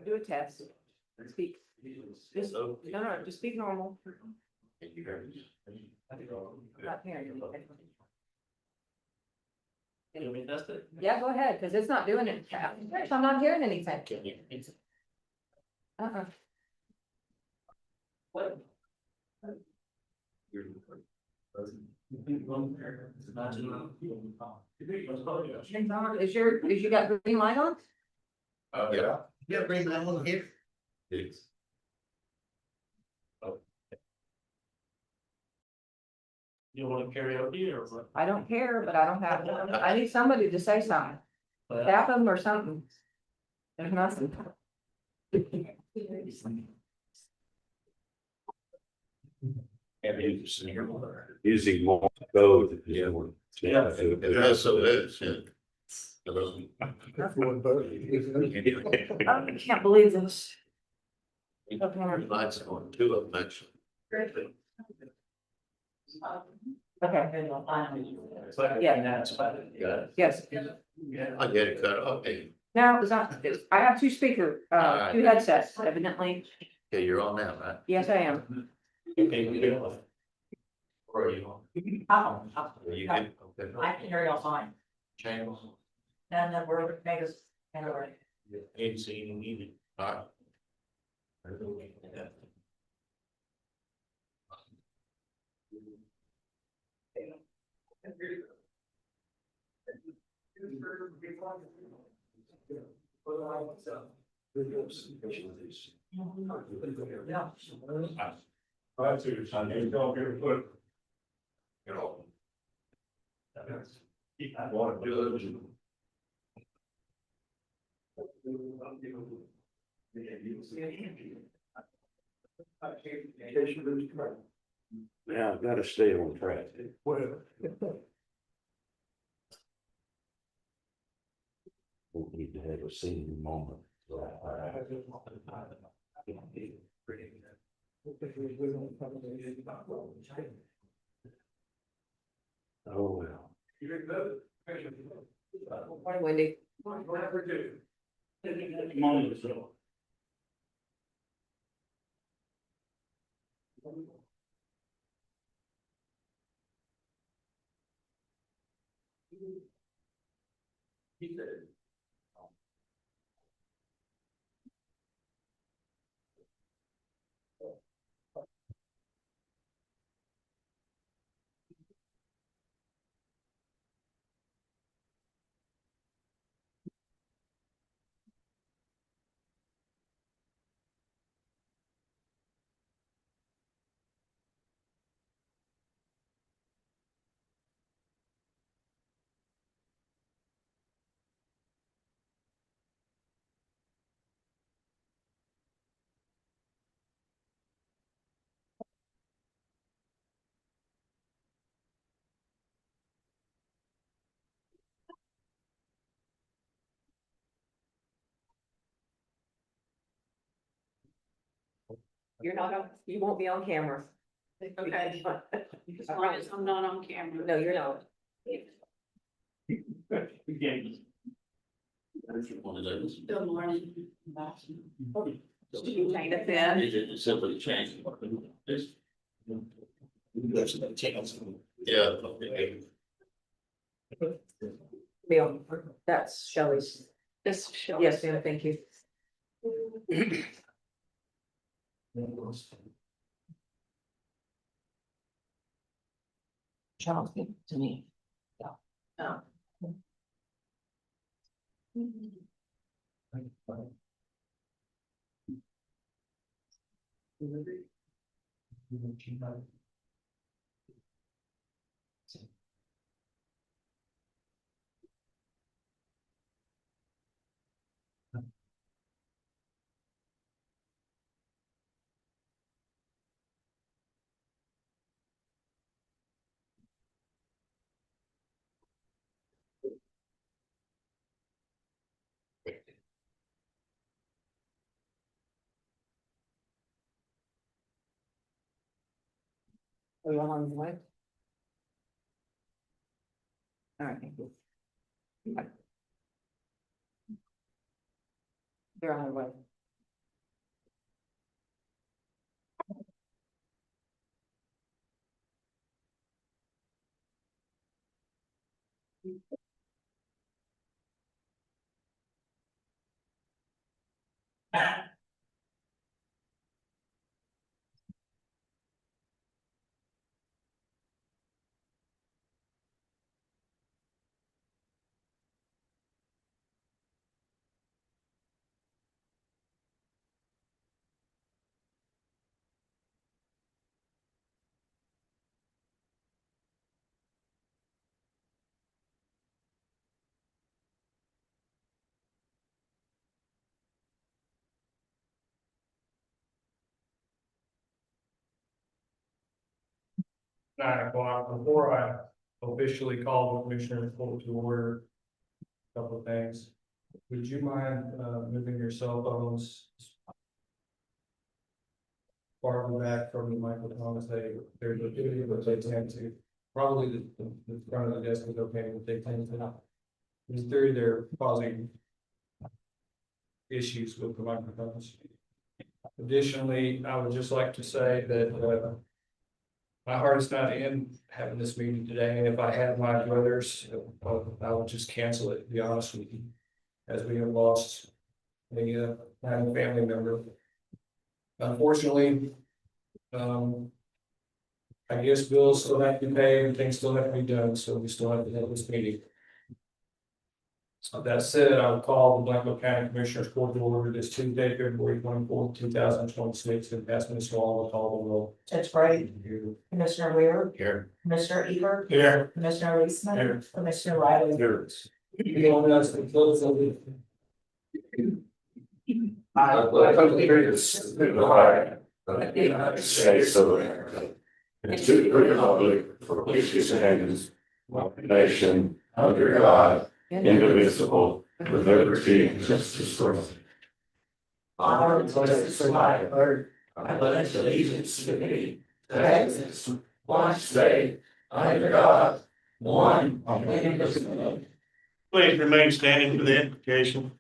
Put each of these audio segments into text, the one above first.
Do a test. Speak. Just, no, just speak normal. Not hearing anything. Yeah, go ahead, because it's not doing it. I'm not hearing anything. What? Is you got green light on? Yeah. Yeah, bring that one here. You want karaoke or what? I don't care, but I don't have, I need somebody to say something. Tap them or something. There's nothing. Using more code. Yeah. Yeah, so it's. Hello. I can't believe this. Lights on, two of them actually. Okay, Yeah. yes. I get it cut off. Hey, Now, it's not, I have two speaker, two headsets evidently. okay, you're on now, right? Yes, I am. Okay, we do. Where are you? Are you good? Okay. I can hear y'all fine, Channels. and then we're made us, Ain't seen either. All yeah. I want to do it. Yeah, I've got to stay on track. Won't need to have a single moment. Oh, well. Morning, Wendy. You're not on, you won't be on camera. Okay. As long as I'm not on camera. No, you're not. One of those. Good morning. China fan. It simply changed. Yeah. Okay. Bill, that's Shelley's. This show. Yes, ma'am, thank you. Charles, give it to me. Yeah. Are you on the way? All right, thank you. They're on their way. Before I officially call the commissioner court to order. a Couple of things. Would you mind moving your cell phones? Farther back from the microphones, they're doing what they tend to. Probably the front of the desk is okay, but they tend to not. In theory, they're causing issues with the microphones. Additionally, I would just like to say that my heart is not in having this meeting today, and if I had my brothers, I would just cancel it, to be honest with you. As we have lost a family member. Unfortunately, I guess bills still have to be paid and things still have to be done, so we still have to have this meeting. So that said, I will call the Blanco County Commissioners Court to order this Tuesday, February 24th, 2026, and pass Ms. Wall to call the roll. Judge Bright, Commissioner Weir, Here. Commissioner Eber, Here. Commissioner Reisman, Here. Commissioner Riley. Here. Anyone else can close the I pledge allegiance to the flag of the United States of America and to the republic for which it stands, one nation, under God, indivisible, with liberty and justice for all. Honor and justice for my heart. I pledge allegiance to thee, Texas, one state, under God, one, indivisible. Please remain standing for the invocation.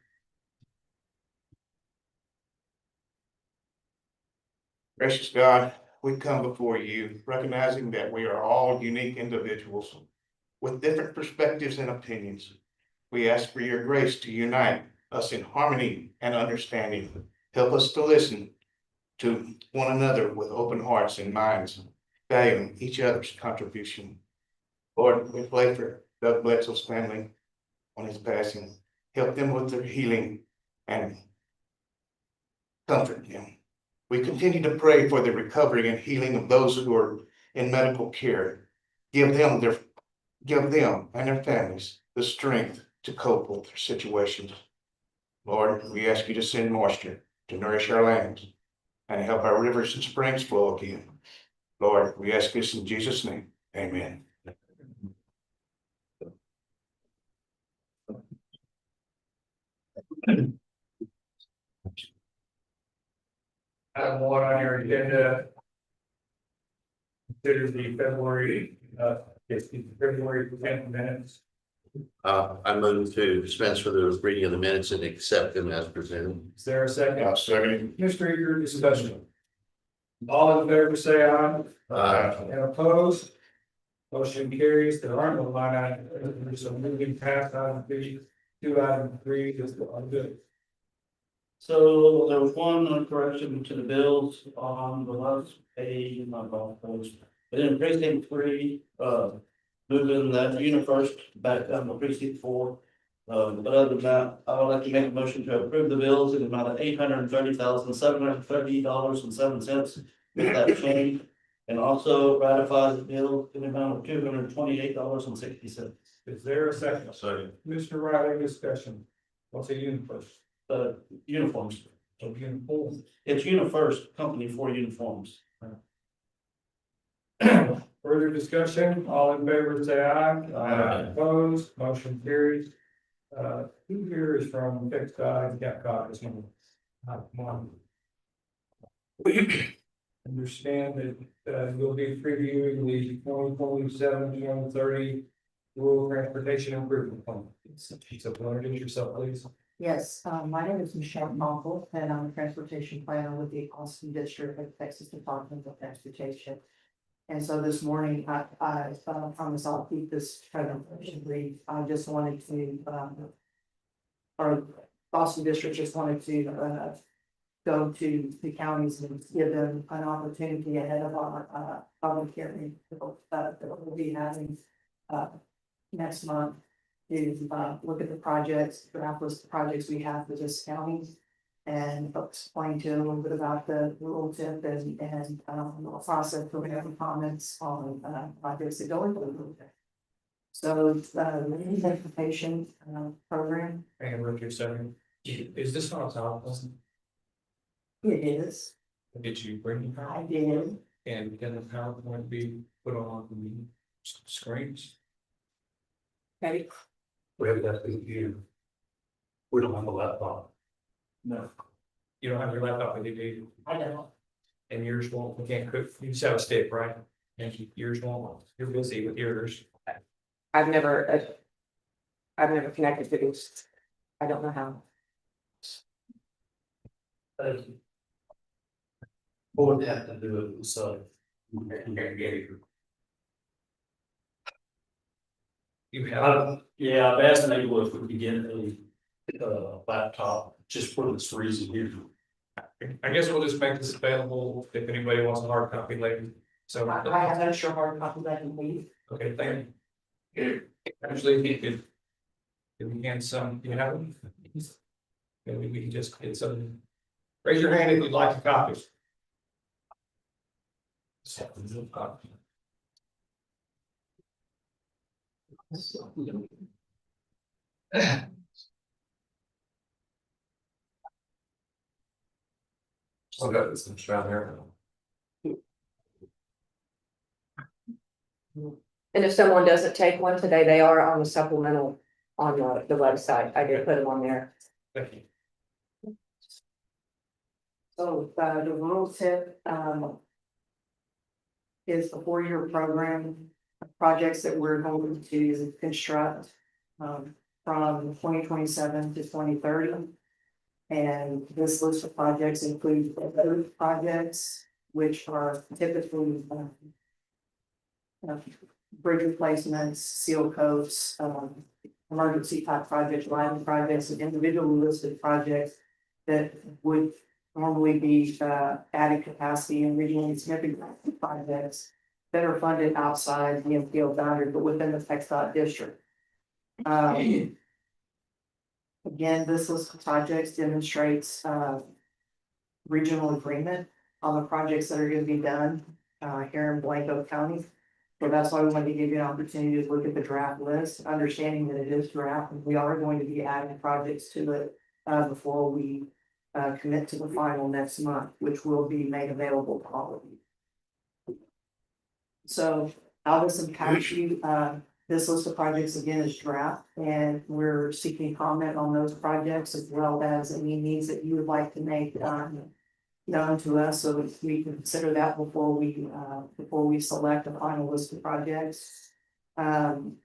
Gracious God, we come before you recognizing that we are all unique individuals with different perspectives and opinions. We ask for your grace to unite us in harmony and understanding. Help us to listen to one another with open hearts and minds, valuing each other's contribution. Lord, we pray for Doug Bledsoe's family on his passing. Help them with their healing and comfort them. We continue to pray for the recovery and healing of those who are in medical care. Give them and their families the strength to cope with their situations. Lord, we ask you to send moisture to nourish our lands and help our rivers and springs flow again. Lord, we ask this in Jesus' name. Amen. Item one on your agenda. Consider the February 10th minutes. I move to dispense for the reading of the minutes and accept them as presented. Is there a second? Second. Mr. Eager, discussion. All in favor, say aye. And opposed? Motion carries. There are no line items. So moving past item B to item 3 is good. So there was one correction to the bills on the last page in my golf post. But in precinct 3, moving that UniFirst back down to precinct 4. But other than that, I would like to make a motion to approve the bills in the amount of $830,730.07 with that change. And also ratify the bill in the amount of $228.60. Is there a second? Second. Commissioner Riley, discussion. What's a UniFirst? Uniforms. So uniform. It's UniFirst Company for uniforms. Further discussion, all in favor, say aye. Aye. Opposed, motion carries. Who here is from Fixed Eye, Capcom, this one? One. Understand that, you'll be previewing the 2027-2030 rural transportation improvement plan. So, introduce yourself, please. Yes, my name is Michelle Monkle, and I'm a transportation planner with the Austin District of Texas Department of Transportation. And so this morning, I promise I'll keep this presentation brief. I just wanted to, our Austin District just wanted to, go to the counties and give them an opportunity ahead of our, public hearing that we'll be having, next month to, look at the projects, draft list of projects we have for this county. And explain to them a little bit about the rural tip and the process for having comments on projects that go into the rural tip. So the transportation program, And Richard, second. Is this on top? it is, Did you bring your power? I did, And can the PowerPoint be put on the screens? okay, We have that thing here. We don't have a laptop. No. You don't have your laptop with you, do you? I don't. And yours won't, you can't cook, you just have a stick, right? And yours won't, you're busy with yours. I've never connected to this. I don't know how. What would have to do it, so. You have, Yeah, I've asked Nate if we could get a laptop just for this reason here. I guess we'll just make this available if anybody wants a hard copy later. So, I have an extra hard copy that I can leave. okay, thank you. Actually, if we can some, you have them? Maybe we can just get some. Raise your hand if you'd like a copy. I got this down there. And if someone doesn't take one today, they are on the supplemental on the website. I did put them on there. Thank you. So the rural tip is a 4-year program of projects that we're going to construct from 2027 to 2030. And this list of projects includes those projects, which are typically bridge replacements, seal coats, emergency type projects, lighting projects, and individual listed projects that would normally be added capacity and regionally significant projects that are funded outside the MPO boundary, but within the TxDOT district. Again, this list of projects demonstrates regional agreement on the projects that are going to be done here in Blanco County. So that's why we wanted to give you an opportunity to look at the draft list, understanding that it is draft, and we are going to be adding projects to it before we commit to the final next month, which will be made available to all of you. So how this impacts you, this list of projects again is draft, and we're seeking comment on those projects as well as any needs that you would like to make known to us, so that we can consider that before we select a final list of projects. Again,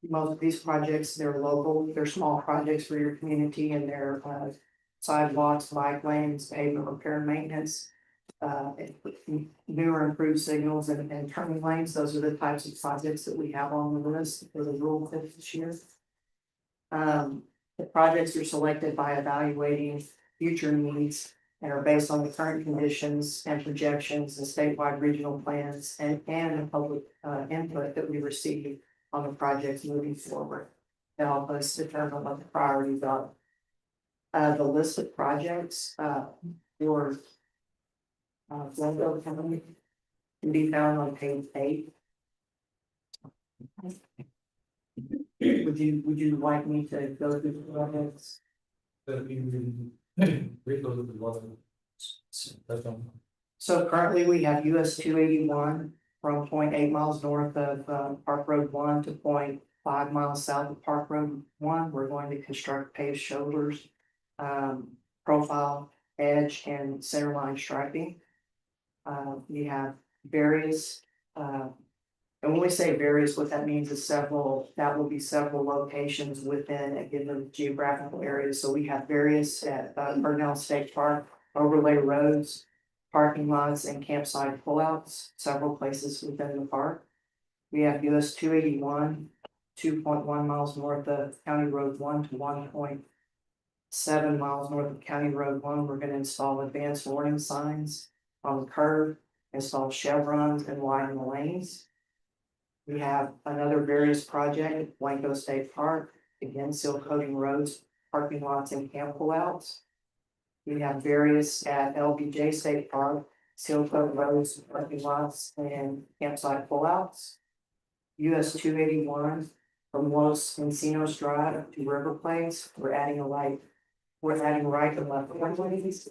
most of these projects, they're local, they're small projects for your community, and they're sidewalks, bike lanes, pavement repair and maintenance, newer improved signals and turning lanes. Those are the types of projects that we have on the list for the rural TIP this year. The projects are selected by evaluating future needs and are based on the current conditions and projections and statewide regional plans and the public input that we receive on the projects moving forward. To help us determine what the priorities are. The list of projects, for Glenville County can be found on page 8. Would you like me to go through the projects? That you read those at the bottom. That's on. So currently we have US 281 from 0.8 miles north of Park Road 1 to 0.5 miles south of Park Road 1. We're going to construct paved shoulders, profile, edge, and centerline striping. We have various, and when we say various, what that means is that will be several locations within a given geographical area. So we have various at Burnell State Park, overlay roads, parking lots, and campsite pullouts, several places within the park. We have US 281, 2.1 miles north of County Road 1 to 1.7 miles north of County Road 1. We're gonna install advanced warning signs on the curb, install chevrons and widen the lanes. We have another various project at Blanco State Park, again, seal coating roads, parking lots, and camp pullouts. We have various at LBJ State Park, seal coat roads, parking lots, and campsite pullouts. US 281 from Los Encinos Drive to River Place, we're adding right and left lanes.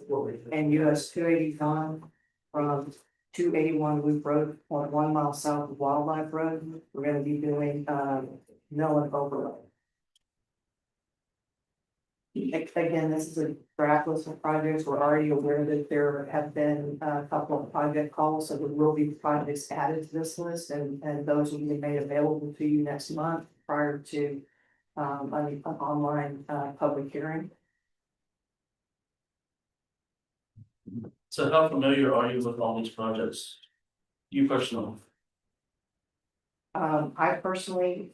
And US 281 from 281 Loop Road, 0.1 mile south of Wildlife Road, we're gonna be doing mill and overlay. Again, this is a draft list of projects. We're already aware that there have been a couple of project calls, so there will be projects added to this list, and those will be made available to you next month prior to an online public hearing. So how familiar are you with all these projects? You personally? I personally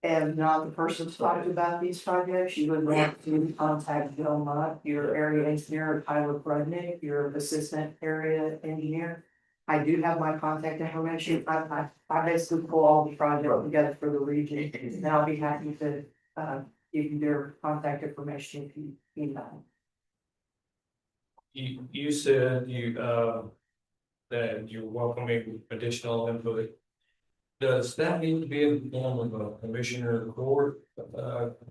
am not the person to talk about these projects. You would want to contact Bill Mudd, your area engineer, or Tyler Brudnick, your assistant area engineer. I do have my contact information. I basically pull all the projects together for the region, and I'll be happy to give you their contact information if you need that. You said that you're welcoming additional input. Does that need to be in the form of a commissioner court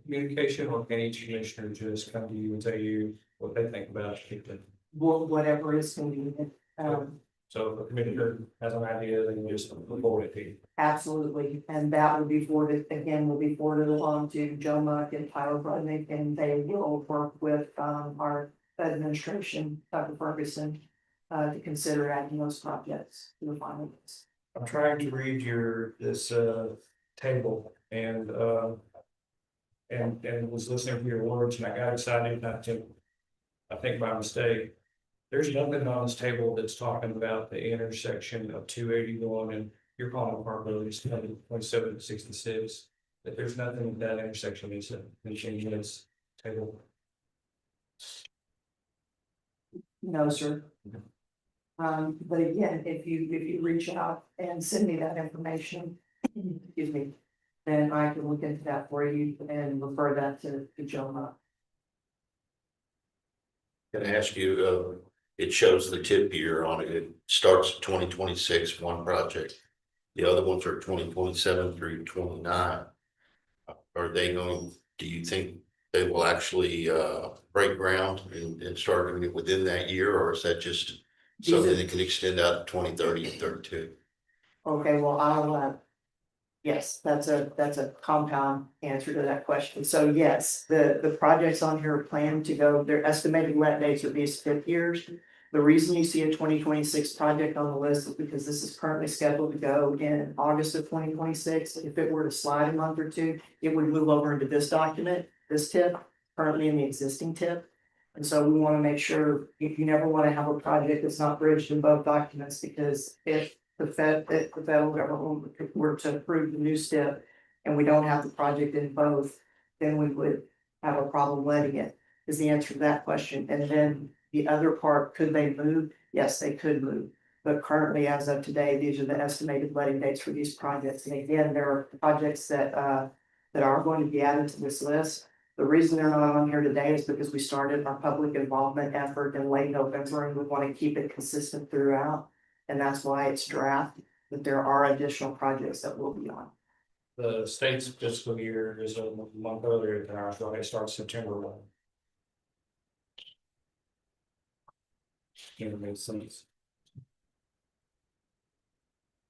communication, or can each commissioner just come to you and tell you what they think about it? Whatever is convenient. So if the commissioner has an idea, they can just report it to you. Absolutely, and that will be forwarded along to Joe Muck and Tyler Brudnick, and they will work with our administration, Dr. Ferguson, to consider adding those projects to the final list. I'm trying to read this table and was listening to your words, and I got excited not to, I think by mistake. There's nothing on this table that's talking about the intersection of 281 and you're calling Park Road, it's 27 to 66. That there's nothing in that intersection is mentioned in this table. No, sir. But again, if you reach out and send me that information, excuse me, then I can look into that for you and refer that to Joe Muck. Can I ask you, it shows the tip year on it. It starts 2026, one project. The other ones are 2027 through 29. Are they going, do you think they will actually break ground and start it within that year, or is that just something that can extend out to 2030 and 32? Okay, well, I'll yes, that's a compound answer to that question. So yes, the projects on here are planned to go, their estimated let dates would be 5 years. The reason you see a 2026 project on the list is because this is currently scheduled to go in August of 2026. If it were to slide a month or two, it would move over into this document, this tip, currently in the existing tip. And so we want to make sure you never want to have a project that's not bridged in both documents, because if the federal government were to approve the new step and we don't have the project in both, then we would have a problem letting it, is the answer to that question. And then The other part, could they move? Yes, they could move. But currently, as of today, these are the estimated letting dates for these projects. And again, there are projects that are going to be added to this list. The reason they're not on here today is because we started our public involvement effort in late November, and we want to keep it consistent throughout. And that's why it's draft, but there are additional projects that will be on. The state's fiscal year is a month earlier than ours, right? It starts September 1. It makes sense.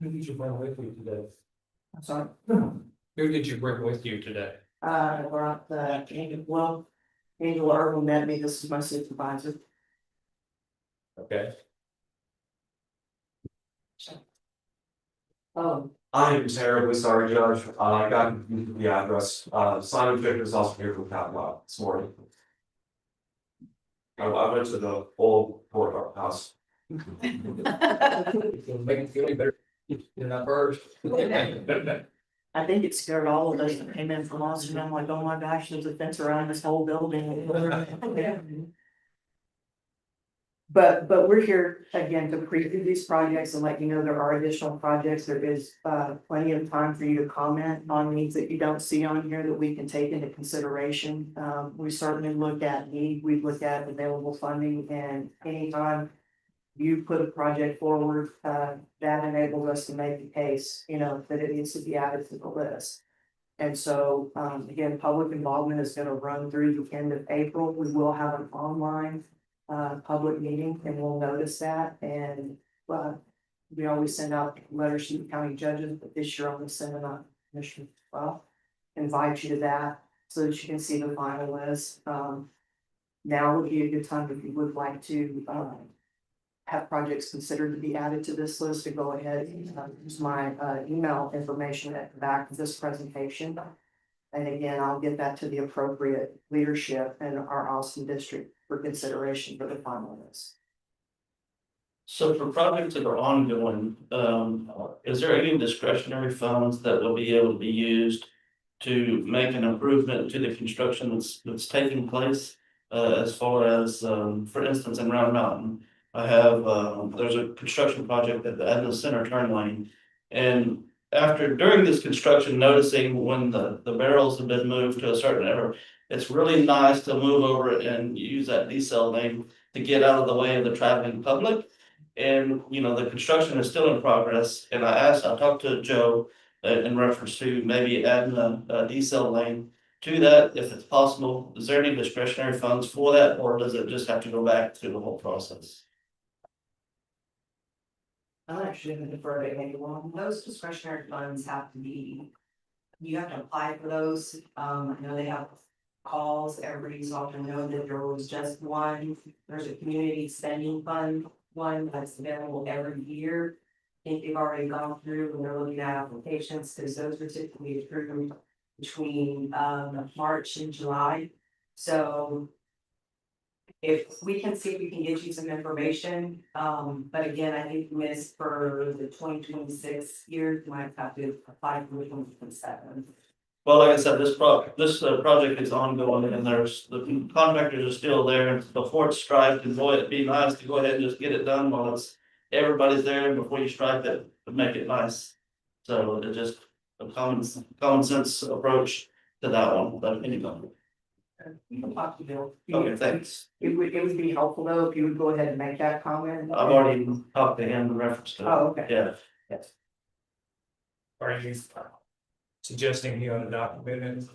Who did you bring with you today? I'm sorry. Who did you bring with you today? Brought Angela Irwin met me. This is my supervisor. Okay. Oh, I am terribly sorry, Judge. I got confused with the address. Simon Victor is also here from Catwalk this morning. I went to the old courthouse. It'll make you feel any better. You're not first. I think it scared all of us that came in from Austin. I'm like, oh my gosh, there's a fence around this whole building. But we're here again to preview these projects and let you know there are additional projects. There is plenty of time for you to comment on needs that you don't see on here that we can take into consideration. We certainly look at need, we look at available funding, and anytime you put a project forward, that enables us to make the case, that it needs to be added to the list. And so, again, public involvement is gonna run through the end of April. We will have an online public meeting, and we'll notice that, and we always send out letters to the county judges, but this year I'm gonna send them out to commission as well. Invite you to that so that you can see the final list. Now would be a good time if you would like to have projects considered to be added to this list, to go ahead and use my email information at the back of this presentation. And again, I'll get that to the appropriate leadership in our Austin district for consideration for the final list. So for projects that are ongoing, is there any discretionary funds that will be able to be used to make an improvement to the construction that's taking place? As far as, for instance, in Round Mountain, I have, there's a construction project at the Edna Center turn lane. And during this construction, noticing when the barrels have been moved to a certain area, it's really nice to move over and use that decel lane to get out of the way of the traveling public. And, the construction is still in progress, and I talked to Joe in reference to maybe adding a decel lane to that, if it's possible. Is there any discretionary funds for that, or does it just have to go back through the whole process? I'm actually gonna defer to anyone. Those discretionary funds have to be, you have to apply for those. I know they have calls, everybody's often known that there was just one. There's a community spending fund, one that's available every year. I think they've already gone through and they're looking at applications, because those are typically approved between March and July. So if we can see if we can get you some information, but again, I think Miss for the 2026 year, you might have to apply for 2027. Well, like I said, this project is ongoing, and the contractors are still there before it's striped, and boy, it'd be nice to go ahead and just get it done while everybody's there before you stripe it, to make it nice. So it's just a common sense approach to that one, but anyway. You can talk to Bill. Okay, thanks. It would be helpful though, if you would go ahead and make that comment. I've already talked to him in reference to it. Oh, okay. Yeah. Yes. Are you suggesting he on a document,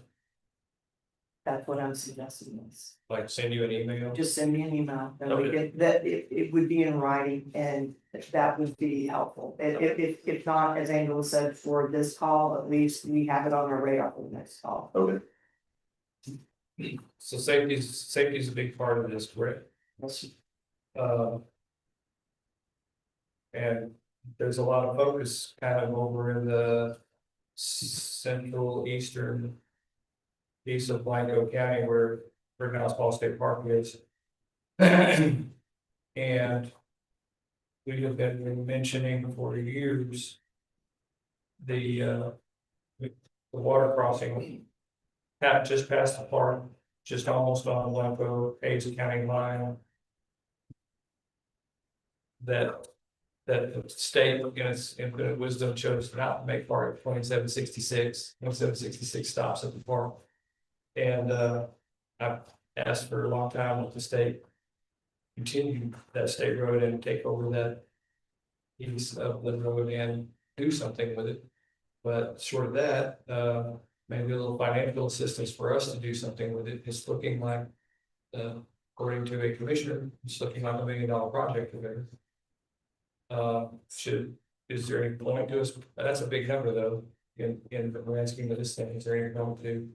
That's what I'm suggesting is, like send you an email? just send me an email, and we Okay. get that, it would be in writing, and that would be helpful. If not, as Angela said, for this call, at least we have it on our radar for the next call. Okay. So safety's a big part of this, correct? And there's a lot of focus kind of over in the central eastern piece of Blanco County where Brighouse Ball State Park is. And we have been mentioning for years the water crossing just past the park, just almost on Blanco Hayes County line. that the state in its infinite wisdom chose not to make part of 2766 stops at the park. And I've asked for a long time with the state continue that state road and take over that piece of the road and do something with it. But short of that, maybe a little financial assistance for us to do something with it. It's looking like, according to a commissioner, it's looking like $1 million project there. Is there any point to us? That's a big number though, in the grand scheme of this thing. Is there any point to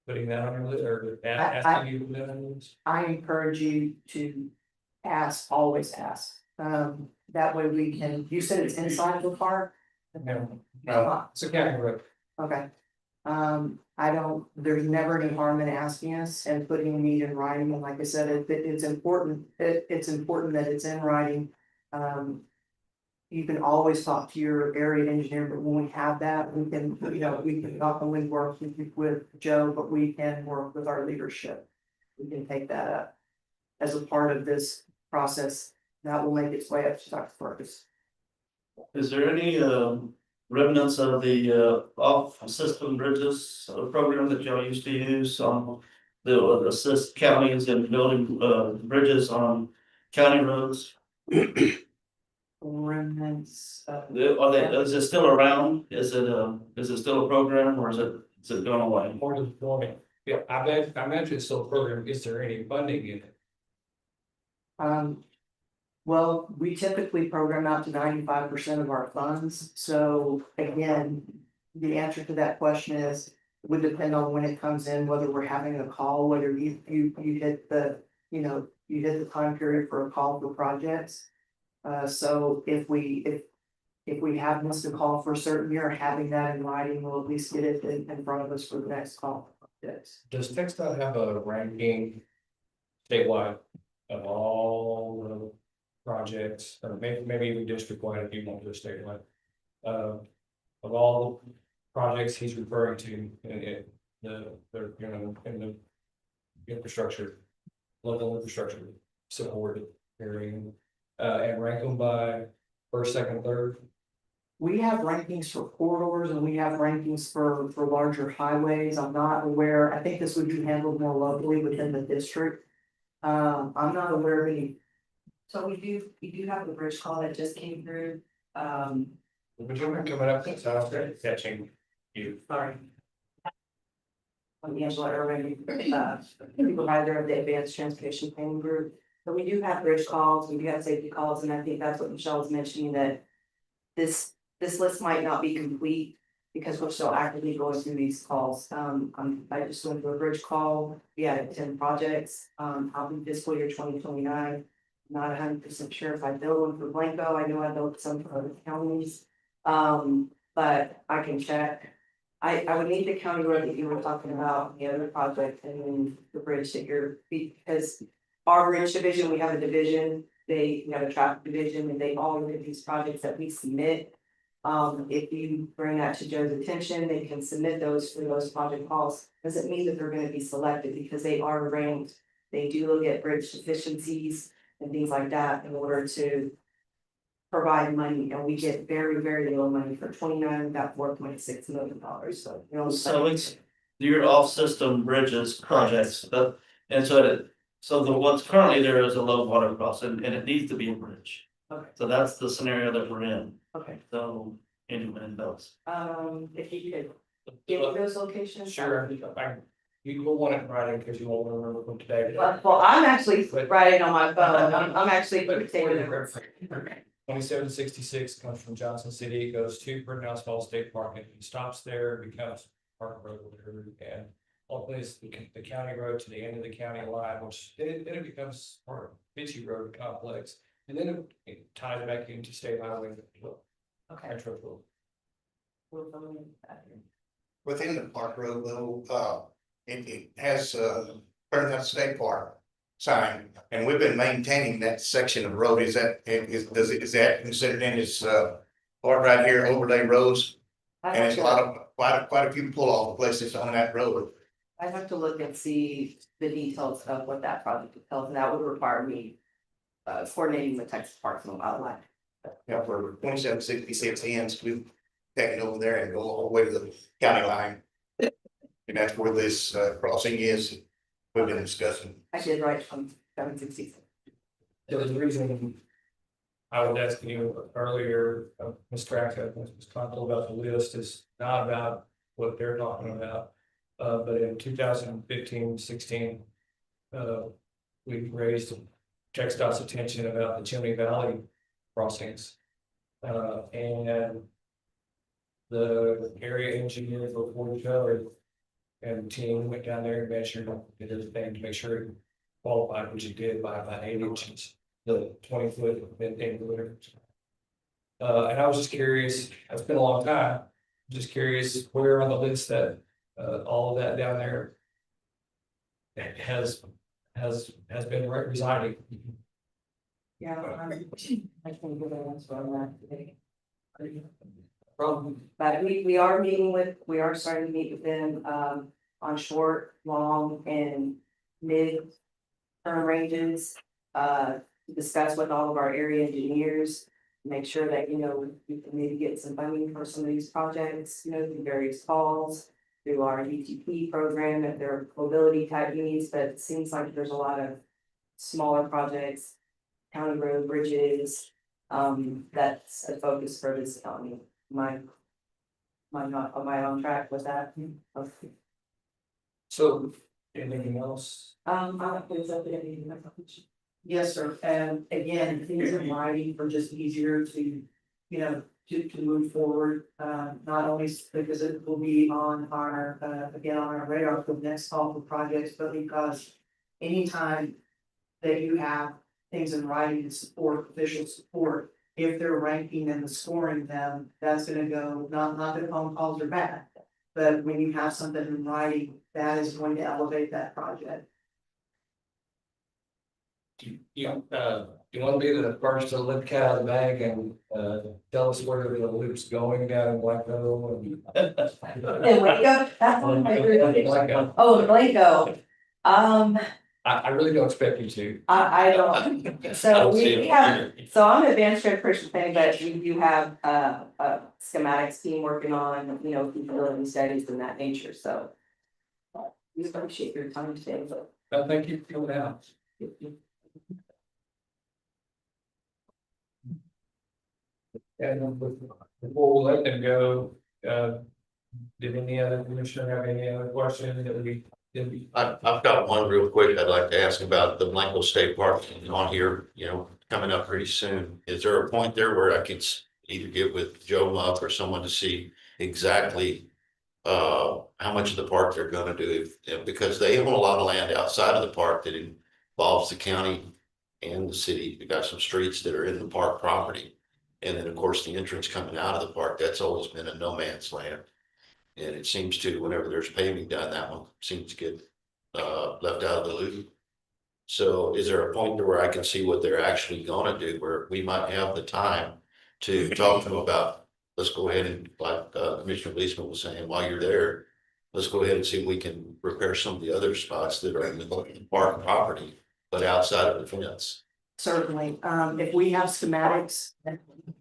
putting that on your list or asking you to put that on your list? I encourage you to ask, always ask. That way we can, you said it's inside the park? No, No, it's a county road. Okay. I don't, there's never any harm in asking us and putting a need in writing, and like I said, it's important, it's important that it's in writing. You can always talk to your area engineer, but when we have that, we can, we can not only work with Joe, but we can work with our leadership. We can take that up as a part of this process. That will make its way up to Dr. Fergus. Is there any remnants of the off-system bridges program that y'all used to use on the assist counties in building bridges on county roads? Remnants. Is it still around? Is it still a program or is it going away? More to the point. Yeah, I imagine it's still a program. Is there any funding in it? Well, we typically program out to 95% of our funds, so again, the answer to that question is, would depend on when it comes in, whether we're having a call, whether you hit the, you hit the time period for a call for projects. So if we have missed a call for a certain year, having that in writing, we'll at least get it in front of us for the next call. Yes. Does TxDOT have a ranking statewide of all the projects, or maybe even district-wide if you want to statewide? Of all the projects he's referring to in the infrastructure, local infrastructure supported area, and rank them by first, second, third? We have rankings for corridors and we have rankings for larger highways. I'm not aware, I think this would be handled more locally within the district. I'm not aware of any. So we do have the bridge call that just came through, Would you mind coming up, sounds great, catching you. sorry. I'm Angela Irving, supervisor of the Advanced Transportation Planning Group. So we do have bridge calls, we do have safety calls, and I think that's what Michelle was mentioning, that this list might not be complete because we're still actively going through these calls. I just went through a bridge call, we had 10 projects, out in fiscal year 2029. Not 100% sure if I build one for Blanco, I know I built some for other counties. But I can check. I would need the county road that you were talking about, the other project, and then the bridge that you're, because our bridge division, we have a division, we have a traffic division, and they all look at these projects that we submit. If you bring that to Joe's attention, they can submit those for those project calls. Doesn't mean that they're gonna be selected because they are ranked. They do look at bridge deficiencies and things like that in order to provide money, and we get very, very little money. For 29, we got $4.6 million, so. So it's your off-system bridges projects, and so the what's currently there is a low water crossing and it needs to be a bridge. Okay. So that's the scenario that we're in, Okay, so anyone knows. if you could give those locations. Sure, you will want it in writing because you won't remember them today. Well, I'm actually writing on my phone, I'm actually taking it. 2766 comes from Johnson City, goes to Brittenhouse Falls State Park, and it stops there, becomes Park Road, and ultimately it's the county road to the end of the county line, which then it becomes part of Beachy Road complex, and then it ties back into State Highway. Okay. Metro Road. within the park road though, it has Burnett State Park sign, and we've been maintaining that section of road. Is that considered in this part right here, overlay roads? And it's a lot of, quite a few pull-off places on that road. I'd have to look and see the details of what that project entails, and that would require me coordinating with Texas Parks and Wildlife. Yeah, for 2766 ends, we've taken over there and go all the way to the county line. And that's where this crossing is, we've been discussing. I did write from 766. There was a reason I was asking you earlier, Ms. Tracker, Ms. Conklin, about the list is not about what they're talking about. But in 2015-16, we raised TxDOT's attention about the Chimney Valley crossings. And the area engineer before Joe and team went down there and measured, did everything to make sure it qualified, which it did by about 8 inches, the 20-foot in. And I was just curious, it's been a long time, just curious where on the list that all of that down there has been residing. Yeah, I can give an answer on that today. But we are meeting with, we are starting to meet with them, on short, long, and mid-term ranges. To discuss with all of our area engineers, make sure that, you know, we can maybe get some funding for some of these projects, you know, through various calls. Through our UTP program, if there are mobility type needs, but it seems like there's a lot of smaller projects. County road bridges, that's a focus for this county. Am I on track with that? Okay. So anything else? Yes, sir. And again, things in writing are just easier to, you know, to move forward. Not only because it will be on our, again, on our radar for the next call for projects, but because anytime that you have things in writing to support, official support, if they're ranking and scoring them, that's gonna go, not that phone calls are bad, but when you have something in writing, that is going to elevate that project. You want to be the first to lift cat out of the bag and tell us where the loop's going down in Black Meadow? In Waco, that's one of my favorite. Like, Oh, in Waco, I really don't expect you to. I don't, so we have, so I'm an advanced transportation planning, but we do have a schematics team working on, you know, feasibility studies and that nature, so. We appreciate your time today, but. Thank you for coming out. And before we let them go, did any other commissioner have any other questions that we didn't? I've got one real quick I'd like to ask about the Blanco State Park on here, you know, coming up pretty soon. Is there a point there where I can either get with Joe Muff or someone to see exactly how much of the park they're gonna do, because they own a lot of land outside of the park that involves the county and the city. We got some streets that are in the park property. And then, of course, the entrance coming out of the park, that's always been a no man's land. And it seems to, whenever there's paving done, that one seems to get left out of the loop. So is there a point to where I can see what they're actually gonna do, where we might have the time to talk to them about, let's go ahead and, like Commissioner Leisman was saying, while you're there, let's go ahead and see if we can repair some of the other spots that are in the park property, but outside of the fence. Certainly, if we have schematics,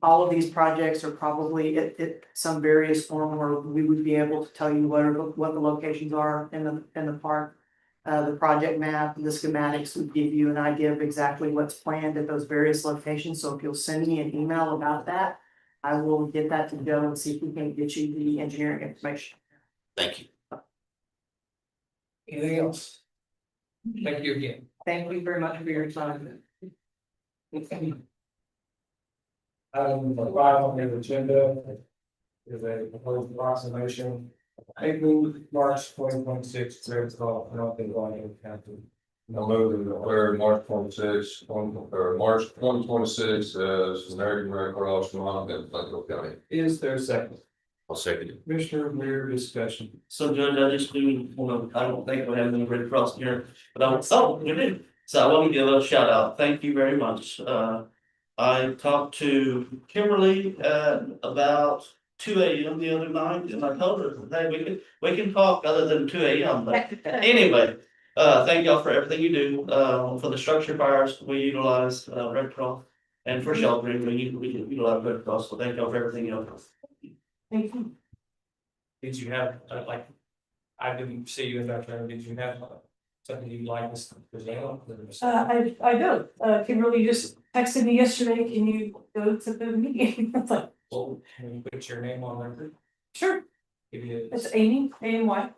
all of these projects are probably at some various form where we would be able to tell you what the locations are in the park. The project map, the schematics would give you an idea of exactly what's planned at those various locations. So if you'll send me an email about that, I will get that to Joe and see if we can get you the engineering information. Thank you. Anything else? Thank you again. Thank you very much for your time. Item 5 on the agenda is a proposed approximation. April, March 2026, credit call, I don't think going to county. I'll move to declare March 26, or March 2026 as American Red Cross month in Blanco County. Is there a second? I'll second it. Commissioner Weir discussion. So Judge, I just do, well, I don't think we have any Red Cross here, but I was, oh, you did. So I want to give a shout out. Thank you very much. I talked to Kimberly at about 2 a.m. the other night, and I told her, hey, we can talk other than 2 a.m. But anyway, Thank y'all for everything you do. For the structure fires, we utilize, Red Cross. And for sheltering, we utilize Red Cross. So thank y'all for everything else. Thank you. Did you have, like, I didn't see you in that term, did you have something you'd like us to present? I don't, Kimberly just texted me yesterday, can you go to the meeting? I was like, Well, can you put your name on there? sure, Give you, it's Amy, A-M-Y,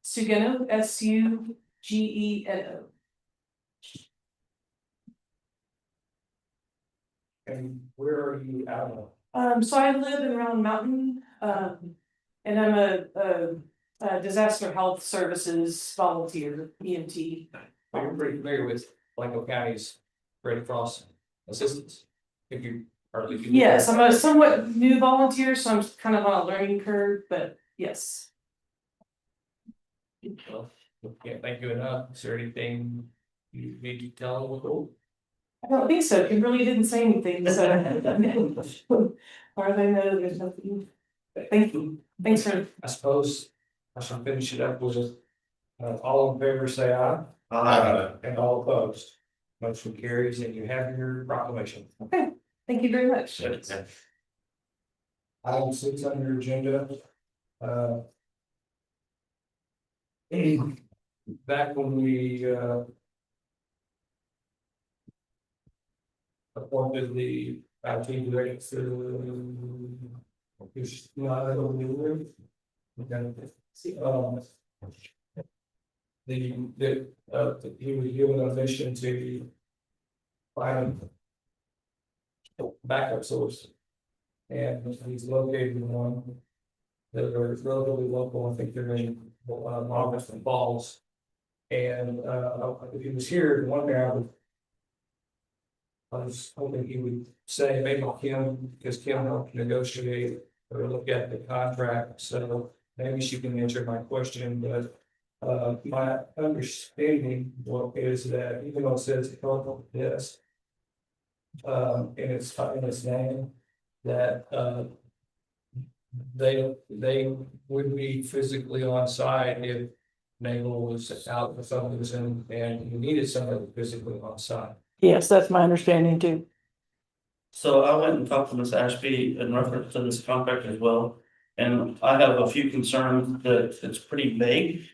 Sugeno, S-U-G-E-N-O. and where are you out of? So I live in Round Mountain, and I'm a disaster health services volunteer, EMT. Well, you're pretty familiar with Blanco County's Red Cross assistance. If you are. if you- Yes, I'm a somewhat new volunteer, so I'm kind of on a learning curve, but yes. Well, can't thank you enough. Is there anything you need to tell them? I don't think so, Kimberly didn't say anything, so. Or they know there's nothing. Thank you, thanks for. I suppose I should finish it up with all in favor, say aye. And all opposed. Motion carries and you have your proclamation. Thank you very much. Item 6 on your agenda. Back when we appointed the IT director. Who's not over there. He was given a mission to find a backup source. And he's located in one that are relatively local. I think they're in August Falls. And if he was here, one thing I was hoping he would say, maybe Kim, because Kim helped negotiate or look at the contract, so maybe she can answer my question, but. My understanding is that even though it says help desk. In its name, that they would be physically on site if Naval was out for some reason and you needed somebody physically on site. Yes, that's my understanding too. So I went and talked to Ms. Ashby in reference to this contract as well. And I have a few concerns that it's pretty vague.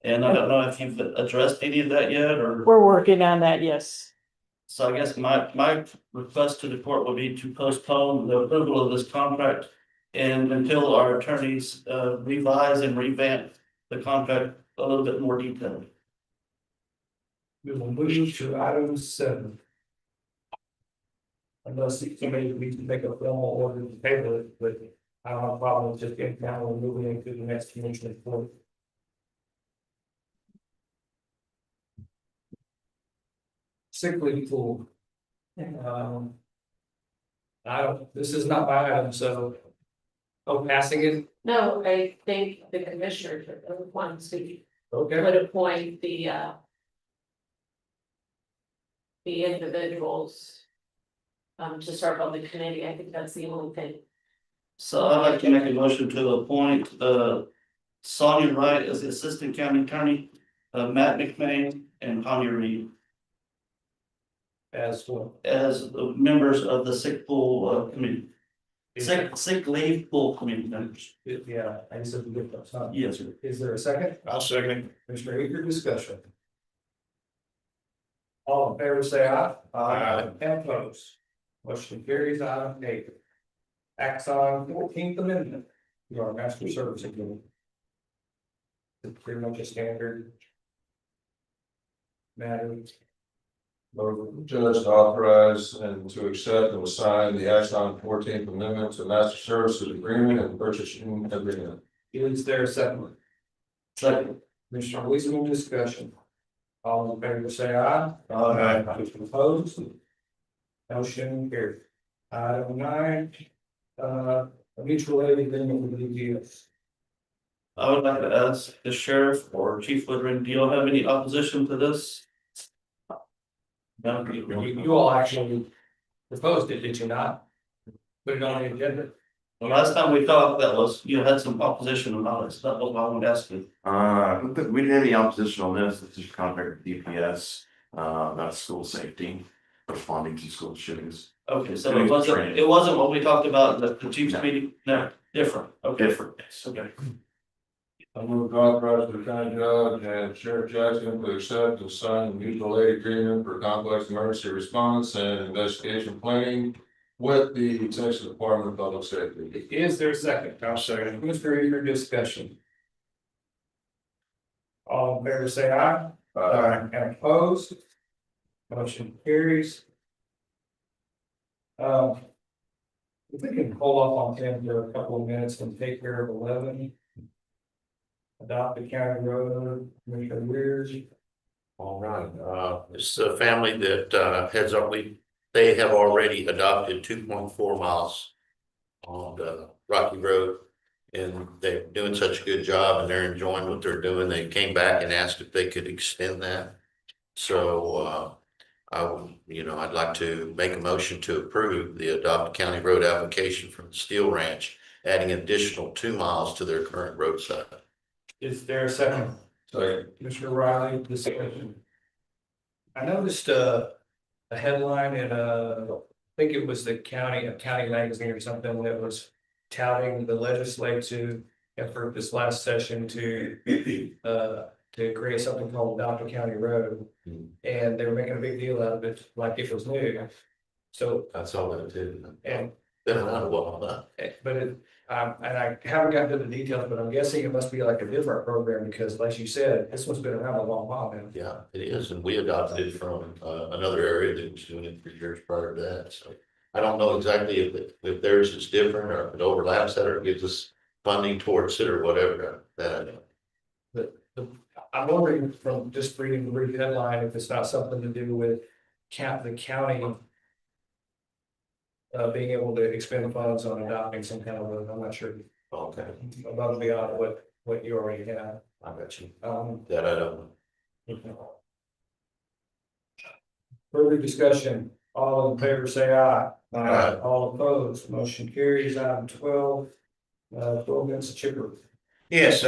And I don't know if you've addressed any of that yet, or. We're working on that, yes. So I guess my request to the court would be to postpone the approval of this contract. And until our attorneys revise and revamp the contract a little bit more detailed. We will move to item 7. Unless somebody needs to make a formal order to table it, but I don't have a problem with just getting down and moving into the next commission report. Sick leave pool. This is not my item, so. Oh, passing it, No, I think the commissioners are the ones who okay, would appoint the individuals. To serve on the committee, I think that's the only thing. So I'd like to make a motion to appoint Sonia Wright as the assistant county attorney, Matt McMahon and Tommy Reed as well. as members of the sick pool committee. Sick leave pool committee members. Yeah, I just have to get those, huh? Yes, sir. Is there a second? I'll second it. Commissioner Eager, discussion. All in favor, say aye. Aye. And opposed. Motion carries. Item 8. Acts on 14th Amendment. Your master service agreement. It's pretty much a standard matter. Judge to authorize and to accept and assign the Axon 14th Amendment to Master Services Agreement and Purchasing Agreement. Is there a second? Second. Commissioner Wiseman, discussion. All in favor, say aye. Aye. Opposed? Motion carried. Item 9, a mutual aid agreement with DPS. I would like to ask the sheriff or Chief Woodring, do you all have any opposition to this? No, You all actually proposed it, did you not? Put it on the agenda. The last time we talked, that was, you had some opposition about it, so that was why I wanted to ask you. We didn't have any opposition on this, it's just contract with DPS, about school safety, responding to school shootings. Okay, so Doing it wasn't, training. it wasn't what we talked about in the chief's No. meeting, no, different, okay. Different, yes. Okay. I move to authorize the county judge and Sheriff Jackson to accept and sign the mutual aid agreement for complex emergency response and investigation planning with the Texas Department of Public Safety. Is there a second? I'll second. Mr. Eager discussion. All in favor, say aye. And opposed? Motion carries. If we can hold off on 10 for a couple of minutes and take care of 11. Adopt the county road, Commissioner Weir. All right, it's a family that heads up, they have already adopted 2.4 miles on the Rocky Road. And they're doing such a good job and they're enjoying what they're doing. They came back and asked if they could extend that. So I'd like to make a motion to approve the adopted county road application from the Steel Ranch, adding an additional 2 miles to their current roadside. Is there a second? Second. Mr. Riley, discussion. I noticed a headline in I think it was the county magazine or something that was touting the legislative effort this last session to create something called Adopt a County Road. And they were making a big deal out of it, like it was new. So, That's all that it is. and, Been around a while, huh? but it, and I haven't gotten to the details, but I'm guessing it must be like a different program because like you said, this one's been around a long while now. Yeah, it is, and we adopted it from another area that was doing it for years prior to that, so. I don't know exactly if theirs is different or if it overlaps that or it gives us funding towards it or whatever, that I know. I'm wondering from just reading the brief headline, if it's not something to do with the county. Being able to expend funds on adopting some kind of, I'm not sure, Okay, above and beyond what you already have. I got you. Um, That I don't know. Further discussion, all in favor say aye. Aye. All opposed, motion carries. Item 12, 12 minutes of chipper. Yes,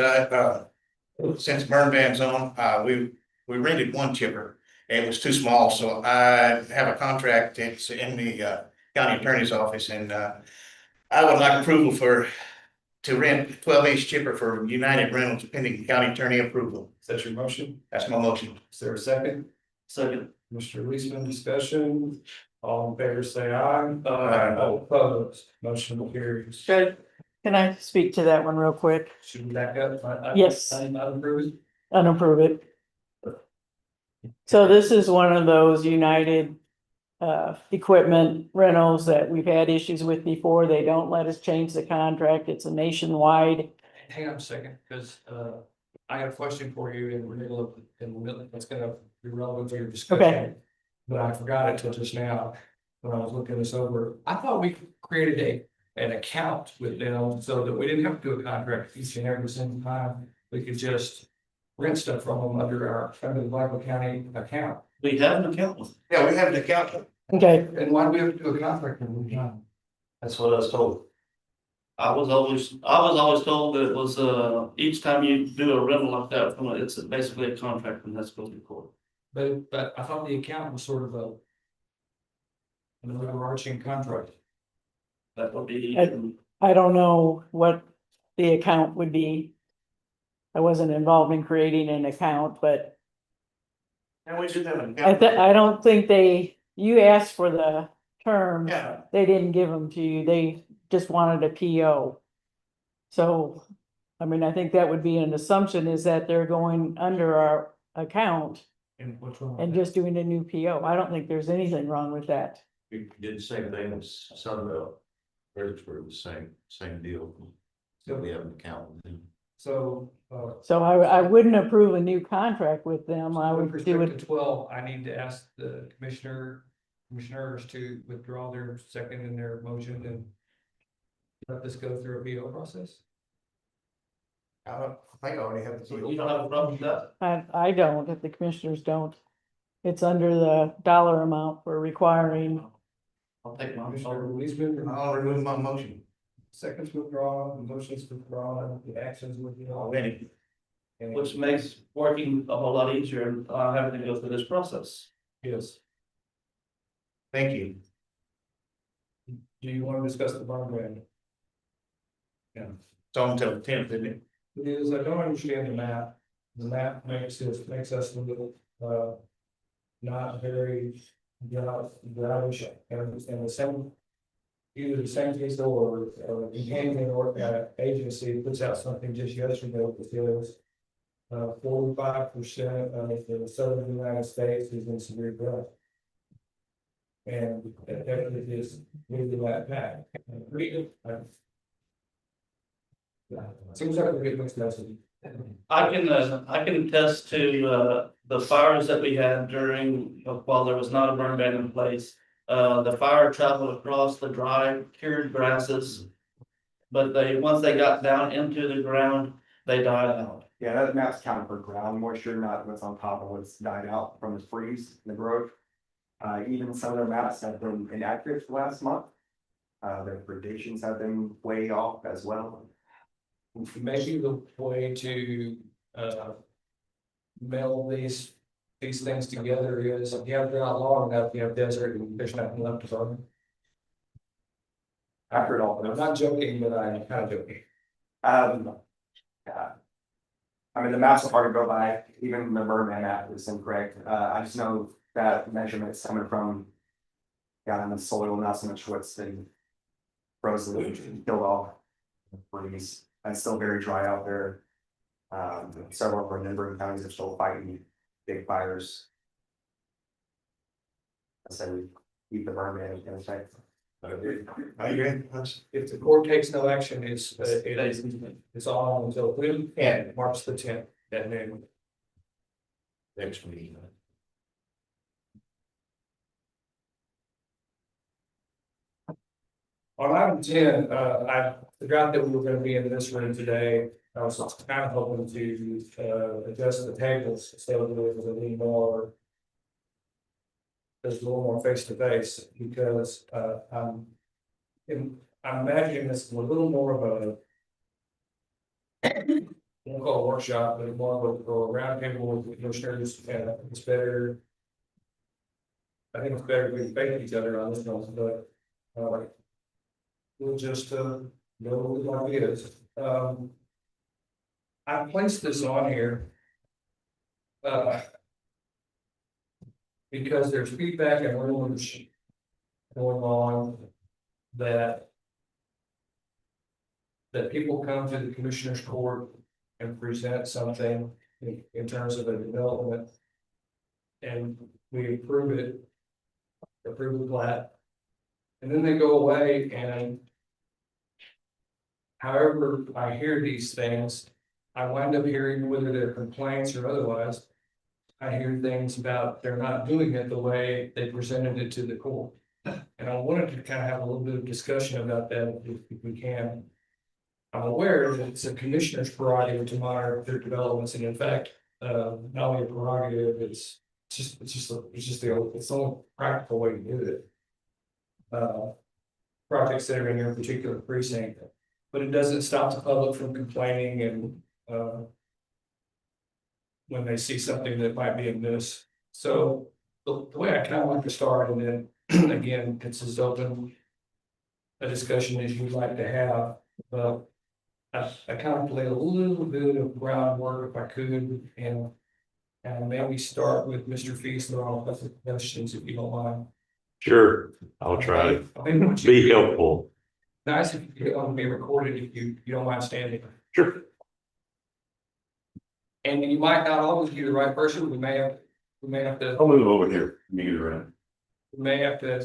since burn ban's on, we rented one chipper. It was too small, so I have a contract, it's in the county attorney's office and I would like approval to rent 12-inch chipper for United Rentals pending county attorney approval. Is that your motion? That's my motion. Is there a second? Second. Mr. Leesman, discussion, all in favor say aye. Aye. All opposed, motion carries. Good. Can I speak to that one real quick? Should we back up? Yes. I approve it. Unapprove it. So this is one of those United equipment rentals that we've had issues with before. They don't let us change the contract. It's a nationwide. Hang on a second, because I have a question for you in the middle, that's gonna be relevant to your discussion. Okay. But I forgot it till just now, when I was looking this over. I thought we created an account with them so that we didn't have to do a contract each and every single time. We could just rent stuff from them under the Michael County account. We have an account with them. Yeah, we have an account. Okay, And why do we have to do a contract every time? That's what I was told. I was always told that it was, each time you do a rental like that, it's basically a contract and that's supposed to be court. But I thought the account was sort of an overarching contract. That would be. I don't know what the account would be. I wasn't involved in creating an account, but And we should have an I account. don't think you asked for the term. Yeah, They didn't give them to you. They just wanted a PO. So, I mean, I think that would be an assumption is that they're going under our account And what's wrong? and just doing a new PO. I don't think there's anything wrong with that. We did the same thing with Sunbelt. Fredericksburg, the same deal. So we have an account with them. So, So I wouldn't approve a new contract with them. I with would do respect it. to 12, I need to ask the commissioners to withdraw their second in their motion and let this go through a PO process. I think I already have So the. you don't have a problem with that? I don't, if the commissioners don't. It's under the dollar amount for requiring. I'll take my. Commissioner Leesman, I'll remove my motion. Seconds withdrawn, the motions withdrawn, the actions withdrawn. Already. And Which makes working a whole lot easier, having to go through this process. yes, Thank you. do you want to discuss the burn ban? Yeah. It's on until the 10th, isn't it? It is, I don't understand the map. The map makes us a little, not very, brownish, and the same. Either the same case or, the Canadian or, agency puts out something just yesterday that says. 45% of the southern United States is in severe drought. And that is really that bad. Seems like a good mixed message. I can attest to, the fires that we had during, while there was not a burn ban in place. The fire traveled across the dry cured grasses. But once they got down into the ground, they died out. Yeah, that map's counting for ground moisture, not what's on top of what's died out from the freeze and the growth. Even some of their maps have been inaccurate for last month. Their predations have been way off as well. Maybe the way to, meld these things together is if you have drought long enough, you have desert and there's nothing left to farm. After it all, I'm not joking, but I'm kind of joking. Yeah. I mean, the maps are hard to go by, even the Merman map is incorrect. I just know that measurements coming from. Down in the soil, not so much what's been frozen, killed off. Freeze, and it's still very dry out there. Several of our neighboring counties are still fighting big fires. I said we keep the Merman in effect. If the court takes no action, it's on until when, and March the 10th at noon. Next meeting. On item 10, I forgot that we were gonna be in this room today. I was kind of hoping to, adjust the tables, so that it was a little more. There's a little more face to face, because, I'm imagining this is a little more of a. I won't call it a workshop, but more of a round table with commissioners, and it's better. I think it's better if we face each other on this one, but, we'll just, go like it is. I placed this on here. Because there's feedback and rumors going on that people come to the commissioner's court and present something in terms of a development, and we approve the plat, and then they go away, and however I hear these things, I wind up hearing, whether they're complaints or otherwise, I hear things about they're not doing it the way they presented it to the court. And I wanted to kind of have a little bit of discussion about that if we can. I'm aware that it's a commissioner's prerogative to monitor their developments, and in fact, not only a prerogative, it's the only practical way to do it. Projects that are in your particular precinct, but it doesn't stop the public from complaining and, when they see something that might be amiss. So the way I kind of like to start, and then again, it's as open a discussion as you'd like to have, but I contemplate a little bit of groundwork if I could, and maybe start with Mr. Feasler on a couple of questions, if you don't mind. Sure, I'll try I think what to be helpful. Nice if you want to be recorded, if you don't mind standing. Sure. And you might not always be the right person, we may have to. I'll move over here, meet around. We may have to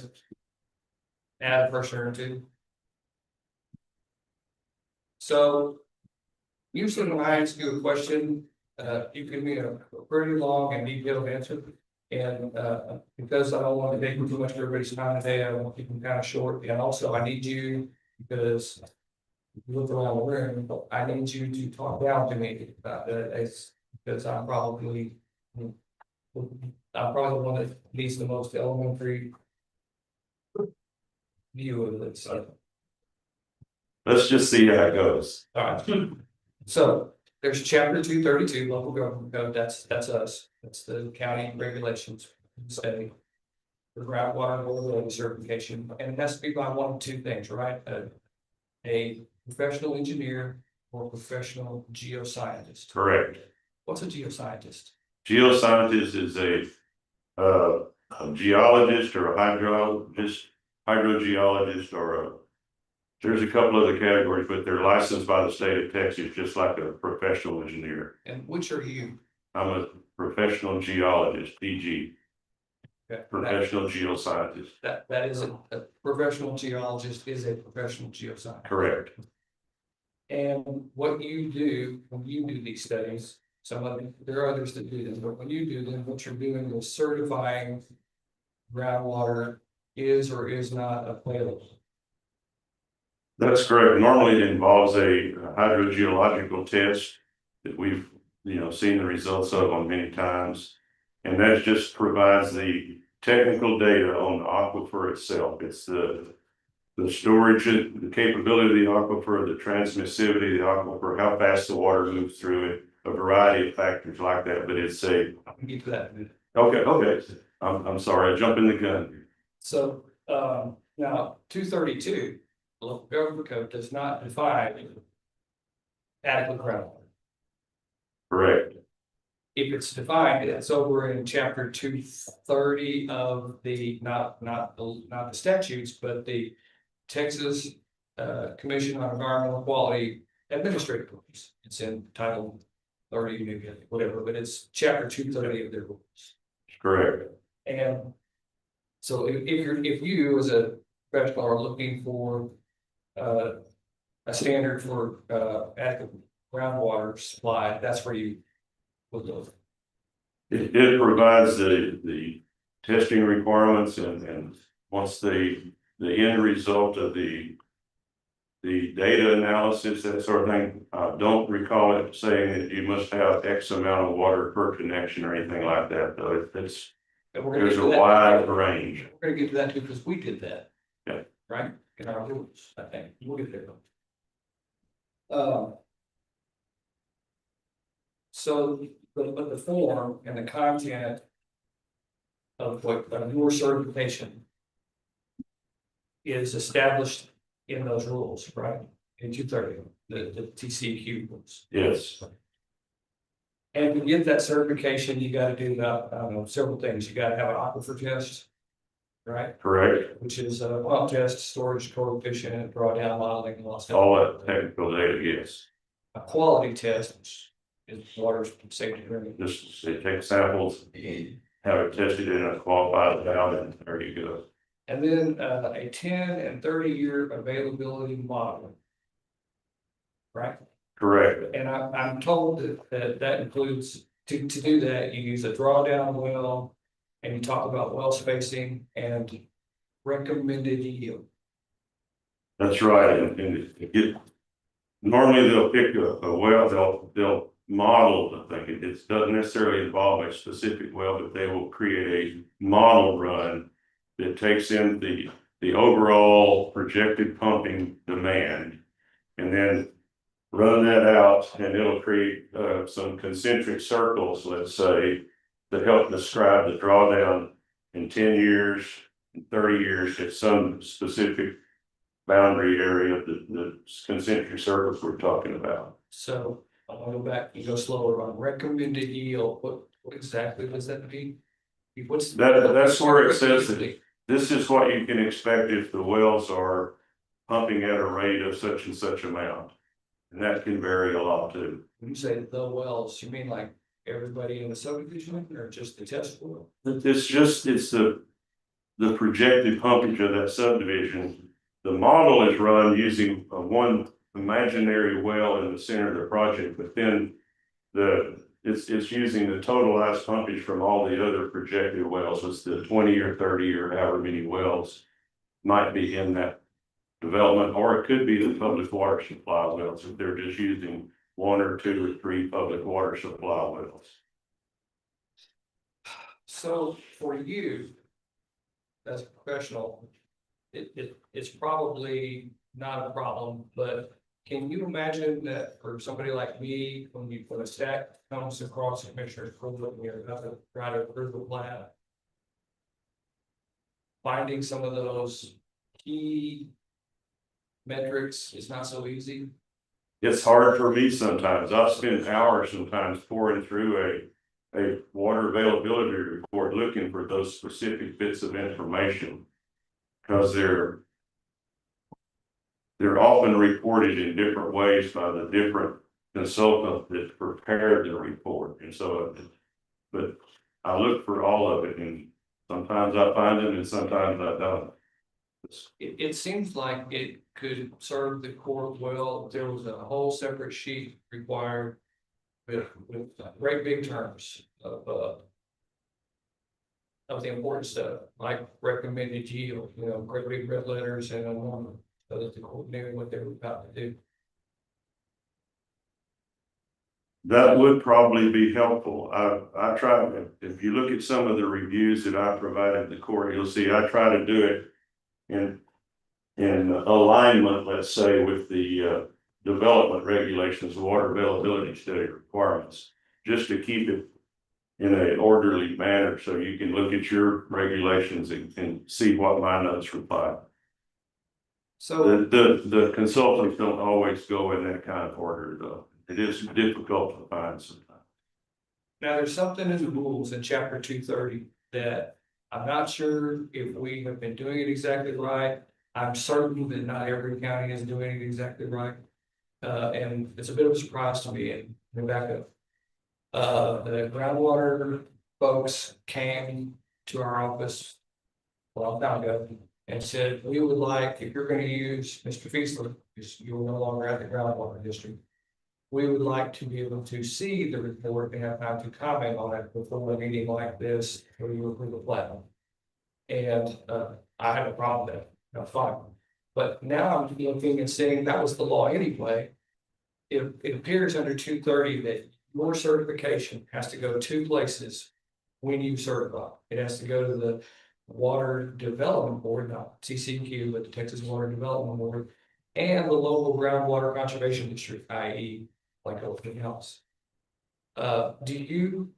add a person or two. So usually when I ask you a question, you give me a pretty long and detailed answer. And because I don't want to take too much of everybody's time today, I want to keep them kind of short. And also I need you, because if you look around the room, I need you to talk down to me about that, because I'm probably the one that needs the most elementary view of it. So let's just see how it goes. All right. So there's chapter 232 local government code. That's us. That's the county regulations. Say the groundwater availability certification, and it has to be by one of two things, right? A professional engineer or professional geoscientist. Correct. What's a geoscientist? Geoscientist is a geologist or a hydrogeologist, there's a couple other categories, but they're licensed by the state of Texas, just like a professional engineer. And which are you? I'm a professional geologist, PG, Okay. professional geoscientist. That is a professional geologist is a professional geoscientist. Correct. And what you do when you do these studies, some of them, there are others that do them, but when you do them, what you're doing is certifying groundwater is or is not available. That's correct. Normally it involves a hydrogeological test that we've, seen the results of on many times. And that just provides the technical data on the aquifer itself. It's the storage, the capability of the aquifer, the transmissivity of the aquifer, how fast the water moves through it, a variety of factors like that, but it's a. I can get to that in a minute. Okay. I'm sorry, I jumped in the gun. So, now, 232, the local government code does not define adequate groundwater. Correct. If it's defined, it's over in chapter 230 of the, not the statutes, but the Texas Commission on Environmental Quality Administrative Rules. It's in title 30, maybe, whatever, but it's chapter 230 of their rules. Correct. And so if you as a professional are looking for a standard for adequate groundwater supply, that's where you would go. It provides the testing requirements and once the end result of the data analysis, that sort of thing. I don't recall it saying that you must have X amount of water per connection or anything like that, though. There's a wide range. We're gonna get to that too, because we did that. Yeah. Right, in our rules, I think, we'll get there. So, but the form and the content of your certification is established in those rules, right? In 230, the TCEQ rules. Yes. And to get that certification, you gotta do, I don't know, several things. You gotta have an aquifer test, right? Correct. Which is a well test, storage coefficient, drawdown modeling, and all that stuff. All that technical data, yes. A quality test, which is water safety drinking. Just they take samples, have it tested in a qualified lab, and there you go. And then a 10 and 30-year availability model. Right? Correct. And I'm told that includes, to do that, you use a drawdown well, and you talk about well spacing and recommended yield. That's right. And normally they'll pick a well, they'll model the thing. It doesn't necessarily involve a specific well, but they will create a model run that takes in the overall projected pumping demand and then run that out, and it'll create some concentric circles, let's say, that help describe the drawdown in 10 years, 30 years at some specific boundary area of the concentric circles we're talking about. So I want to go back and go slower on recommended yield. What exactly does that mean? That's where it says that this is what you can expect if the wells are pumping at a rate of such and such amount. And that can vary a lot too. When you say the wells, you mean like everybody in the subdivision or just the test well? It's the projected pumpage of that subdivision. The model is run using one imaginary well in the center of the project, but then it's using the totalized pumpage from all the other projected wells. It's the 20 or 30 or however many wells might be in that development, or it could be the public water supply wells if they're just using 1 or 2 or 3 public water supply wells. So for you, as a professional, it's probably not a problem, but can you imagine that for somebody like me, when a stack comes across the commissioner's court, we're about to try to approve the plan? Finding some of those key metrics is not so easy. It's hard for me sometimes. I've spent hours sometimes pouring through a water availability report looking for those specific bits of information. Because they're often reported in different ways by the different consultant that prepared the report. And so, but I look for all of it, and sometimes I find them and sometimes I don't. It seems like it could serve the court well, if there was a whole separate sheet required with great big terms of the important stuff, like recommended yield, great big red letters and a number, so that the court knew what they were about to do. That would probably be helpful. I try, if you look at some of the reviews that I provided the court, you'll see I try to do it in alignment, let's say, with the development regulations, water availability study requirements, just to keep it in an orderly manner, so you can look at your regulations and see what my notes reply. So The consultants don't always go in that kind of order, though. It is difficult to find sometimes. now there's something in the rules in chapter 230 that I'm not sure if we have been doing it exactly right. I'm certain that not every county is doing it exactly right. And it's a bit of a surprise to me, and back up. The groundwater folks came to our office a long time ago and said, we would like, if you're gonna use Mr. Feasler, because you're no longer at the groundwater district, we would like to be able to see the report and have time to comment on it before a meeting like this, where you approve the plan. And I have a problem with that, that's fine. But now I'm looking and saying that was the law anyway. It appears under 230 that your certification has to go 2 places when you certify. It has to go to the Water Development Board, not TCQ, but the Texas Water Development Board, and the local groundwater conservation district, i.e. like open house. Are you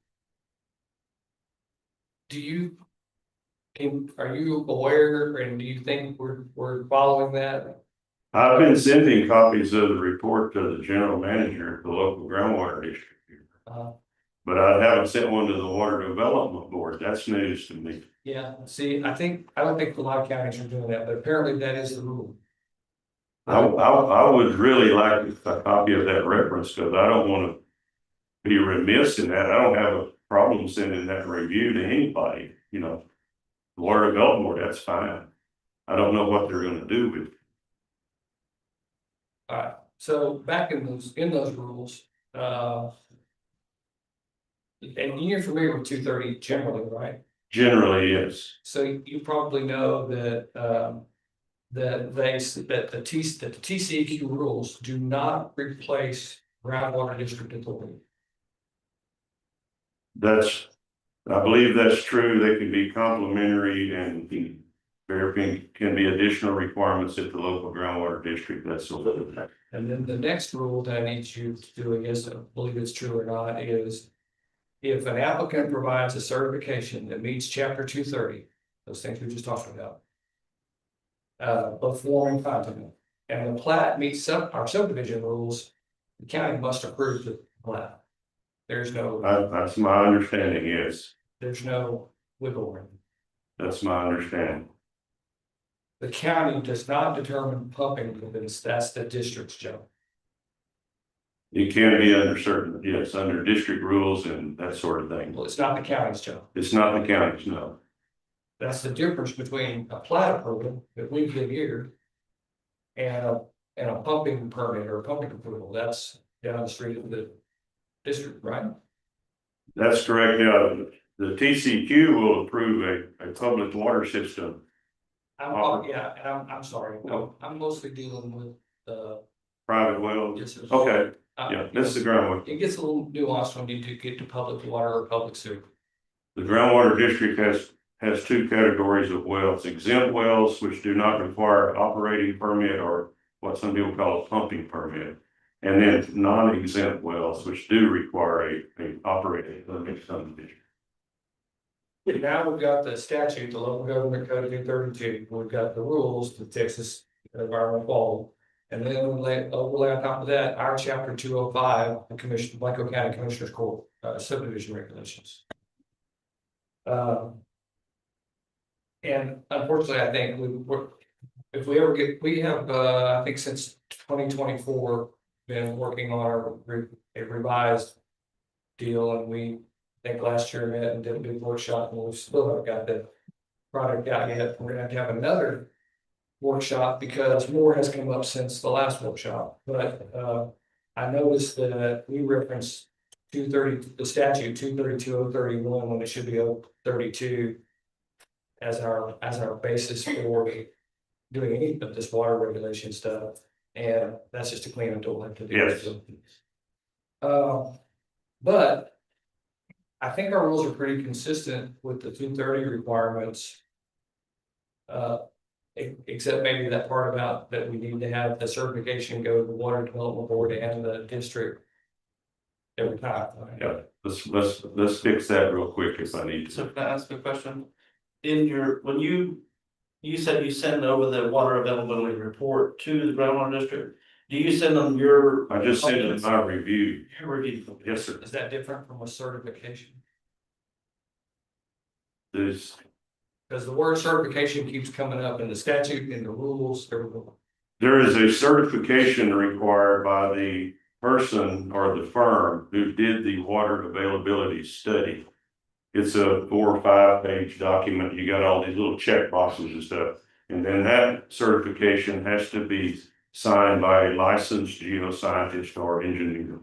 aware, and do you think we're following that? I've been sending copies of the report to the general manager of the local groundwater district. But I haven't sent one to the Water Development Board. That's news to me. Yeah, see, I don't think a lot of counties are doing that, but apparently that is the rule. I would really like a copy of that reference, because I don't want to be remiss in that. I don't have a problem sending that review to anybody, The Water Development Board, that's fine. I don't know what they're gonna do with it. All right, so back in those rules, and you're familiar with 230 generally, right? Generally, yes. So you probably know that the TCEQ rules do not replace groundwater district authority. I believe that's true. They can be complementary, and there can be additional requirements at the local groundwater district. That's a little bit. And then the next rule that I need you to do, I guess, I believe it's true or not, is if an applicant provides a certification that meets chapter 230, those things we just talked about, of form and content, and the plat meets our subdivision rules, the county must approve the plat. There's no, That's my understanding, yes. there's no wiggle room. That's my understanding. The county does not determine pumping because that's the district's job. It can be under under district rules and that sort of thing. Well, it's not the county's job. It's not the county's, no. That's the difference between a plat approval that we give here and a pumping permit or a pumping approval. That's down the street of the district, right? That's correct. Yeah, the TCQ will approve a public water system. I'm sorry. No, I'm mostly dealing with Private wells. yes, sir. Okay, yeah, this is the groundwater. It gets a little nuanced when you do get to public water or public sewer. The groundwater district has 2 categories of wells: exempt wells, which do not require operating permit or what some people call a pumping permit. And then non-exempt wells, which do require a operating permit subdivision. Now we've got the statute, the local government code 232, we've got the rules, the Texas environmental quality. And then overlay on top of that, our chapter 205, the commission, Blanco County Commissioners Court, subdivision regulations. And unfortunately, I think if we ever get, we have, I think since 2024, been working on a revised deal, and we think last year met and did a big workshop, and we still haven't got the product out yet. We're gonna have another workshop because more has come up since the last workshop, but I noticed that we referenced 230, the statute 232.031 when it should be 032 as our basis for doing any of this water regulation stuff, and that's just a clean and tool to do. Yes. But I think our rules are pretty consistent with the 230 requirements. Except maybe that part about that we need to have the certification go to the Water Development Board and the district every time. Yeah, let's fix that real quick if I need So to. can I ask a question? In your, when you said you send over the water availability report to the groundwater district, do you send them your? I just sent it my review. Your review. Yes, sir. Is that different from a certification? There's, Because the word certification keeps coming up in the statute, in the rules, everything. there is a certification required by the person or the firm who did the water availability study. It's a 4 or 5 page document. You got all these little check boxes and stuff. And then that certification has to be signed by a licensed geoscientist or engineer.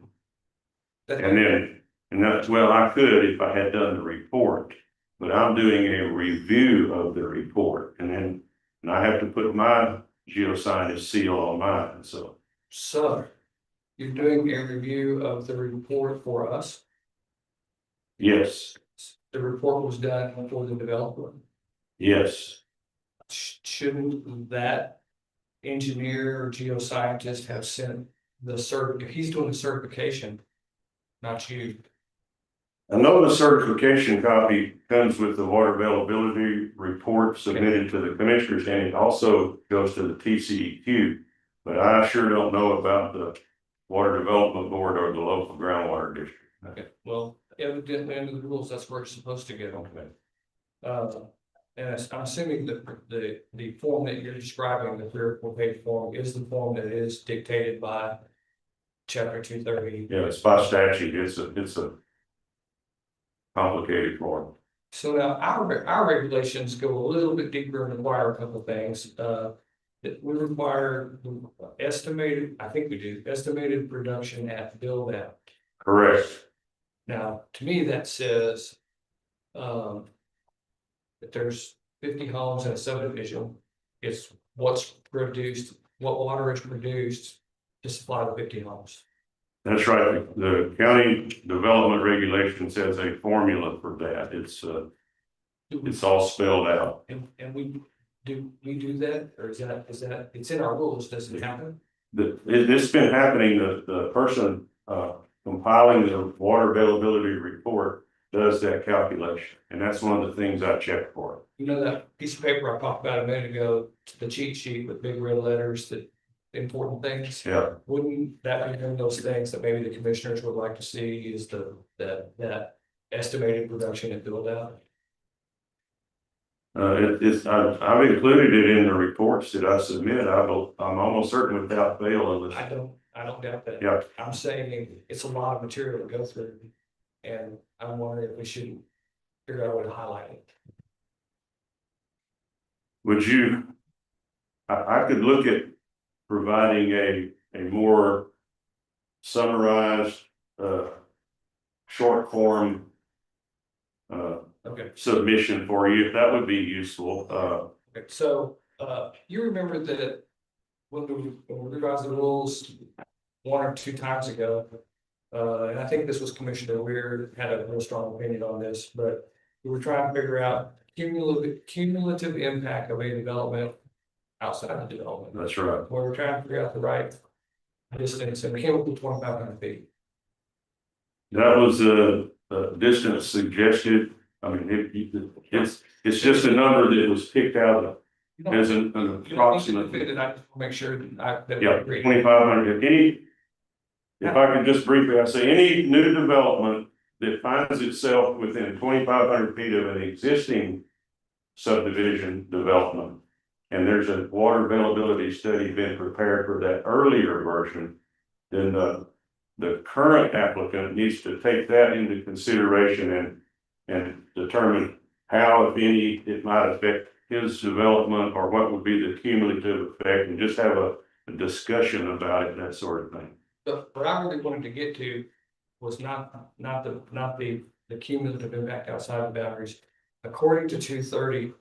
And that's, well, I could if I had done the report, but I'm doing a review of the report, and I have to put my geoscientist seal on mine, so. So you're doing a review of the report for us. Yes, The report was done for the developer. yes, Shouldn't that engineer or geoscientist have sent the he's doing the certification, not you. I know the certification copy comes with the water availability report submitted to the commissioners, and it also goes to the TCEQ. But I sure don't know about the Water Development Board or the local groundwater district. Okay, well, evidently under the rules, that's where it's supposed to get on. And I'm assuming that the form that you're describing, the 3 or 4 page form, is the form that is dictated by chapter 230. Yeah, it's by statute. It's a complicated form. So now our regulations go a little bit deeper and require a couple of things. That we require estimated, I think we do, estimated production at build out. Correct. Now, to me, that says that there's 50 homes in a subdivision. It's what's produced, what water is produced to supply the 50 homes. That's right. The county development regulation says a formula for that. It's all spelled out. And we do that, or is that, it's in our rules, does it happen? It's been happening. The person compiling the water availability report does that calculation. And that's one of the things I check for. You know, that piece of paper I talked about a minute ago, the cheat sheet with big red letters, that important things. Yeah. Wouldn't that be one of those things that maybe the commissioners would like to see, is that estimated production and build out? I've included it in the reports that I submit. I'm almost certain without fail. I don't doubt that. Yeah. I'm saying it's a lot of material to go through, and I'm wondering if we should figure out a way to highlight it. Would you, I could look at providing a more summarized, short form Okay. submission for you, if that would be useful. Okay, so, you remember that when we revised the rules 1 or 2 times ago, and I think this was Commissioner Weir had a real strong opinion on this, but we were trying to figure out cumulative impact of a development outside the development. That's right. We're trying to figure out the right distance, and we came up with 2,500 feet. That was a distance suggested. I mean, it's just a number that was picked out as an You don't need to approximate. defend it, I just want to make sure that we Yeah, agree. 2,500, if I could just briefly, I say any new development that finds itself within 2,500 feet of an existing subdivision development. And there's a water availability study been prepared for that earlier version, then the current applicant needs to take that into consideration and determine how, if any, it might affect his development or what would be the cumulative effect, and just have a discussion about it, that sort of thing. But what I really wanted to get to was not the cumulative impact outside the boundaries. According to 230,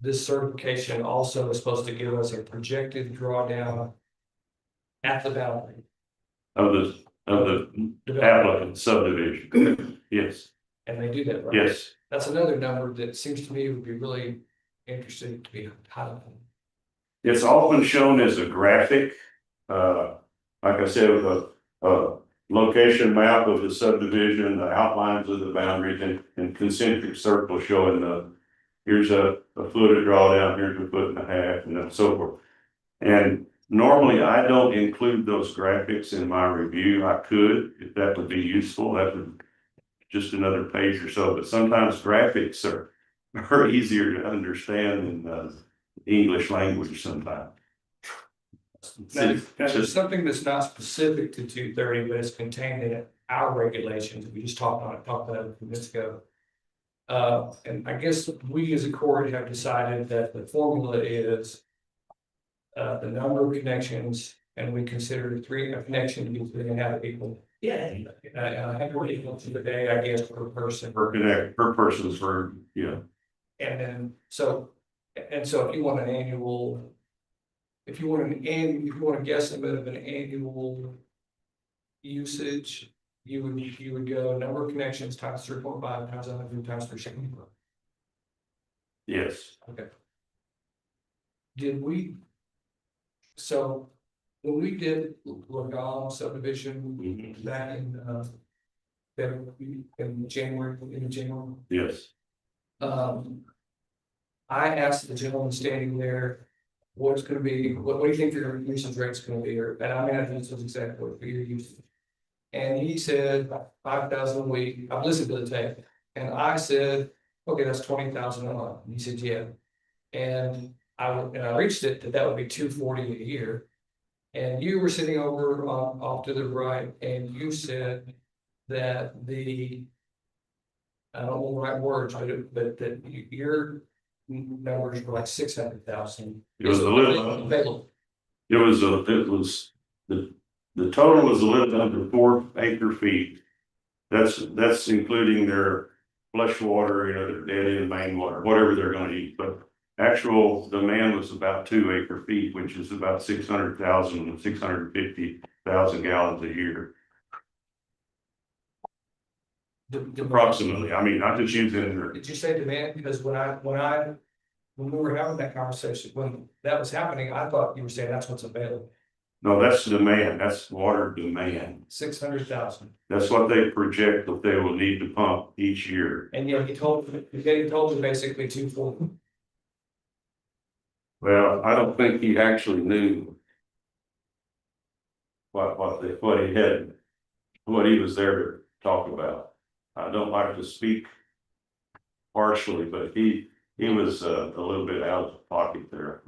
this certification also is supposed to give us a projected drawdown at the boundary. Of the applicant subdivision, yes, And they do that, right? yes. That's another number that seems to me would be really interesting to be highlighted. It's often shown as a graphic, like I said, with a location map of the subdivision, the outlines of the boundaries, and concentric circles showing here's a foot of drawdown, here's a foot and a half, and so forth. And normally I don't include those graphics in my review. I could, if that would be useful, that would just another page or so, but sometimes graphics are easier to understand than English language sometimes. Now, there's something that's not specific to 230, but it's contained in our regulations. We just talked about it a few minutes ago. And I guess we as a court have decided that the formula is the number of connections, and we consider a connection to be 3.5 people. Yeah. How many people to the day, I guess, per person. Per person's for, yeah. And then, so if you want an annual, if you want a guesstimate of an annual usage, you would go number of connections times 3.5 times 100 times 360. Yes. Okay. So when we did Legal subdivision back in January. Yes. I asked the gentleman standing there, what's gonna be, what do you think your usage rate's gonna be, and I mean, this was exactly what your usage. And he said 5,000 a week. I've listened to the tape, and I said, okay, that's 20,000 a month. And he said, yeah. And I reached it that would be 240 a year. And you were sitting over off to the right, and you said that I don't know the right words, but that your numbers were like 600,000. It was a little available. The total was a little under 4 acre feet. That's including their flush water, their dead end main water, whatever they're gonna use, but actual demand was about 2 acre feet, which is about 600,000, 650,000 gallons a year. Approximately. I mean, I'm just using. Did you say demand? Because when we were having that conversation, when that was happening, I thought you were saying that's what's available. No, that's demand. That's water demand. 600,000. That's what they project that they will need to pump each year. And yet he told you basically 240. Well, I don't think he actually knew what he was there to talk about. I don't like to speak harshly, but he was a little bit out of pocket there.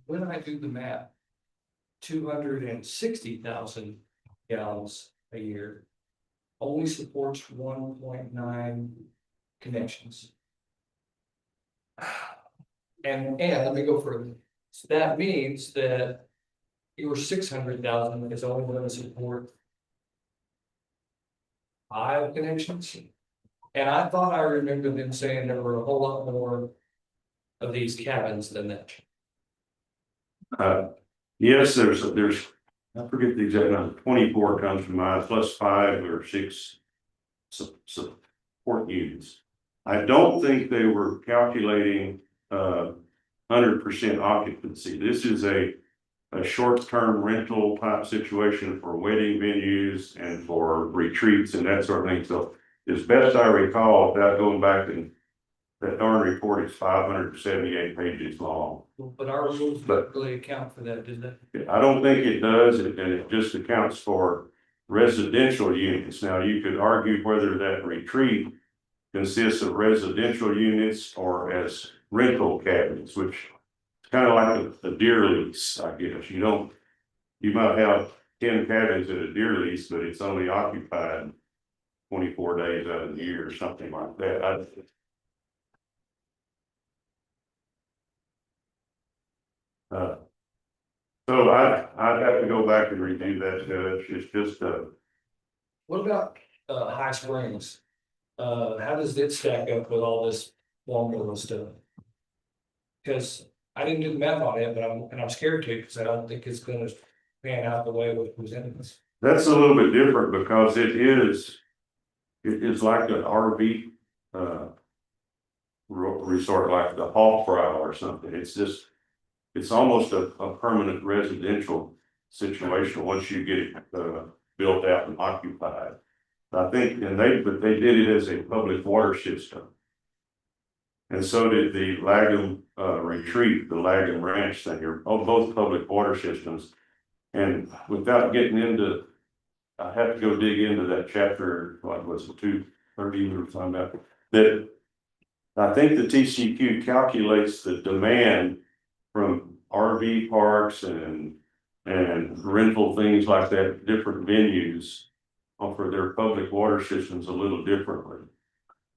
When I do the math, 260,000 gallons a year only supports 1.9 connections. And let me go further. So that means that your 600,000 is only going to support 5 connections. And I thought I remembered them saying there were a whole lot more of these cabins than that. Yes, there's I forget the exact number, 24 comes to mind, plus 5 or 6 support units. I don't think they were calculating 100% occupancy. This is a short-term rental type situation for wedding venues and for retreats and that sort of thing. So as best I recall, without going back and that darn report is 578 pages long. But our rules don't really account for that, do they? I don't think it does, and it just accounts for residential units. Now, you could argue whether that retreat consists of residential units or as rental cabins, which is kind of like a deer lease, I guess. You might have 10 cabins at a deer lease, but it's only occupied 24 days out of the year or something like that. So I'd have to go back and review that, Judge. It's just, What about High Springs? How does it stack up with all this formula stuff? Because I didn't do the math on it, but I'm scared to, because I don't think it's gonna pan out the way it was presented us. that's a little bit different because it is like an RV, resort, like the Hawk Fry or something. It's almost a permanent residential situation once you get it, built out and occupied. I think, but they did it as a public water system. And so did the Lagum Retreat, the Lagum Ranch thing, are both public water systems. And without getting into, I have to go dig into that chapter, what was it, 230 or something about that. I think the TCQ calculates the demand from RV parks and rental things like that, different venues for their public water systems a little differently.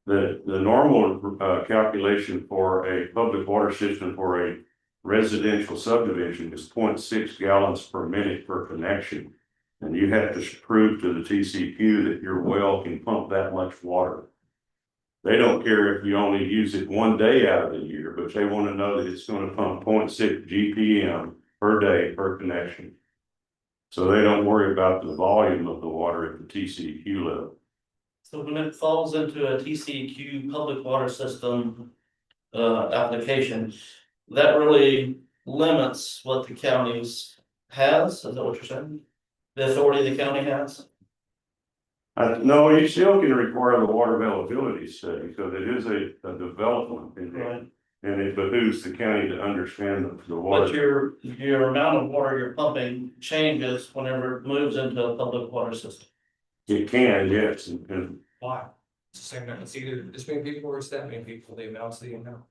The normal calculation for a public water system for a residential subdivision is 0.6 gallons per minute per connection. And you have to prove to the TCQ that your well can pump that much water. They don't care if you only use it one day out of the year, but they want to know that it's going to pump 0.6 GPM per day per connection. So they don't worry about the volume of the water at the TCQ level. So when it falls into a TCEQ public water system application, that really limits what the counties has, is that what you're saying? The authority the county has? No, you still can require the water availability study, because it is a development in there. Right. And it behooves the county to understand the water. But your amount of water you're pumping changes whenever it moves into a public water system. It can, yes, and Why? It's the same, it's either this many people or it's that many people, the amount's the amount.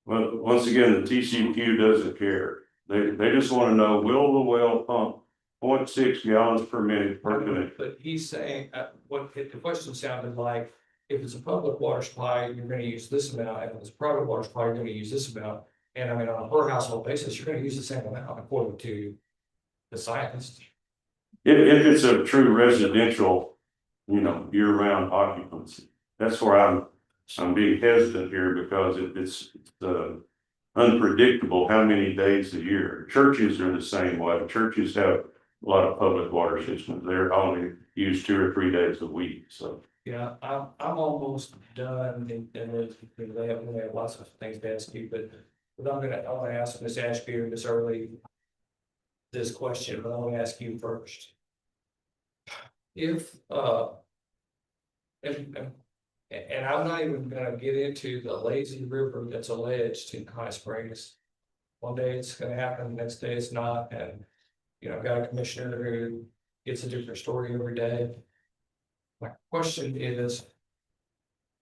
well, once again, the TCQ doesn't care. They just want to know, will the well pump 0.6 gallons per minute per minute? But he's saying, the question sounded like, if it's a public water supply, you're gonna use this amount, and if it's a private water supply, you're gonna use this amount. And I mean, on a per household basis, you're gonna use the same amount according to the scientists. If it's a true residential, year-round occupancy, that's where I'm being hesitant here, because it's unpredictable how many days a year. Churches are the same way. Churches have a lot of public water systems. They're only used 2 or 3 days a week, so. Yeah, I'm almost done, and they have lots of things to ask you, but I want to ask Ms. Ashby or Ms. Early this question, but I want to ask you first. If and I'm not even gonna get into the lazy river that's alleged in High Springs. One day it's gonna happen, the next day it's not, and I've got a commissioner who gets a different story every day. My question is,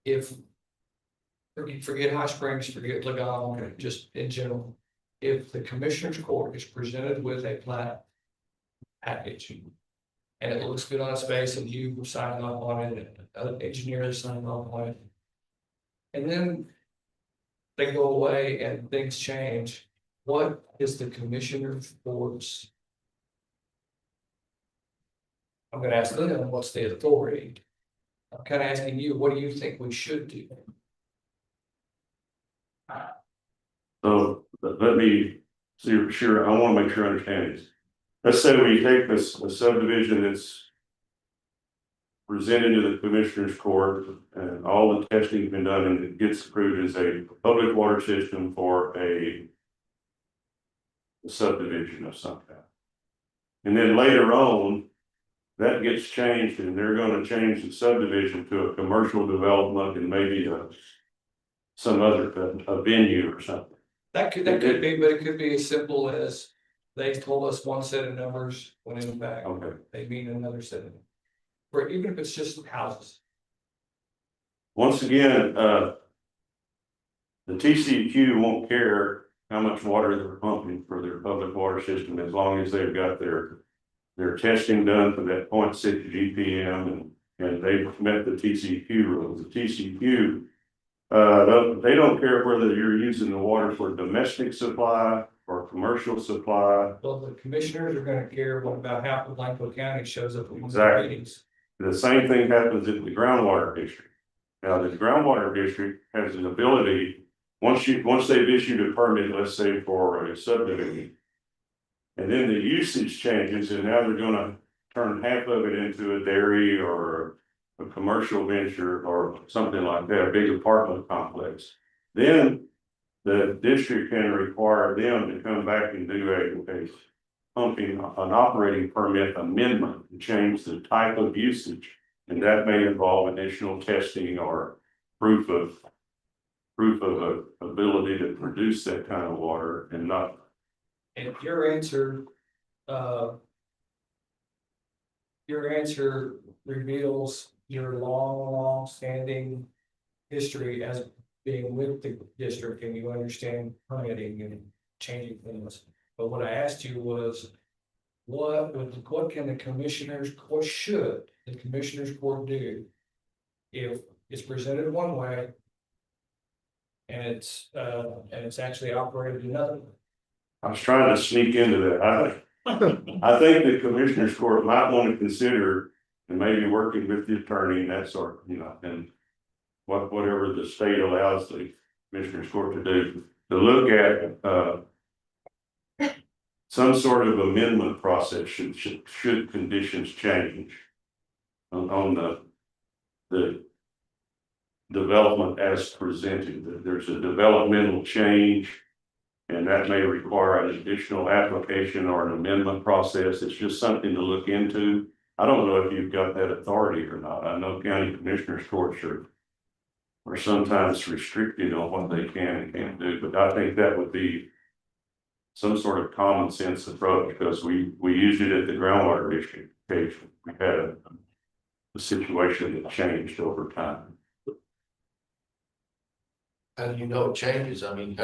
if forget High Springs, forget Lagom, just in general, if the commissioner's court is presented with a plat package and it looks good on its face and you sign off on it and other engineers sign off on it, and then they go away and things change, what is the commissioner's court's? I'm gonna ask them, what's the authority? I'm kind of asking you, what do you think we should do? So let me see, sure, I want to make sure I understand this. Let's say we take a subdivision that's presented to the commissioners court and all the testing's been done and it gets approved as a public water system for a subdivision of some kind. And then later on, that gets changed and they're gonna change the subdivision to a commercial development and maybe some other, a venue or something. That could be, but it could be as simple as they told us one set of numbers, when in fact, Okay. they mean another set of. Or even if it's just houses. Once again, the TCEQ won't care how much water they're pumping for their public water system, as long as they've got their testing done for that 0.6 GPM and they've met the TCEQ rules. The TCEQ, they don't care whether you're using the water for domestic supply or commercial supply. Well, the commissioners are gonna care about half of Blanco County shows up at one of the Exactly. meetings. The same thing happens in the groundwater district. Now, the groundwater district has an ability, once they've issued a permit, let's say for a subdivision. And then the usage changes and now they're gonna turn half of it into a dairy or a commercial venture or something like that, a big apartment complex. Then the district can require them to come back and do a pumping, an operating permit amendment to change the type of usage. And that may involve additional testing or proof of ability to produce that kind of water and not. And your answer reveals your long standing history as being with the district and you understand permitting and changing things. But what I asked you was, what can the commissioners, what should the commissioners court do if it's presented one way and it's actually operated another way? I was trying to sneak into that. I think the commissioners court might want to consider and maybe working with the attorney and that sort, and whatever the state allows the commissioners court to do, to look at some sort of amendment process should conditions change on the development as presented, that there's a developmental change. And that may require an additional application or an amendment process. It's just something to look into. I don't know if you've got that authority or not. I know county commissioners courts are sometimes restricted on what they can and can't do, but I think that would be some sort of common sense approach, because we used it at the groundwater district occasion. We had a situation that changed over time. How do you know it changes? I mean,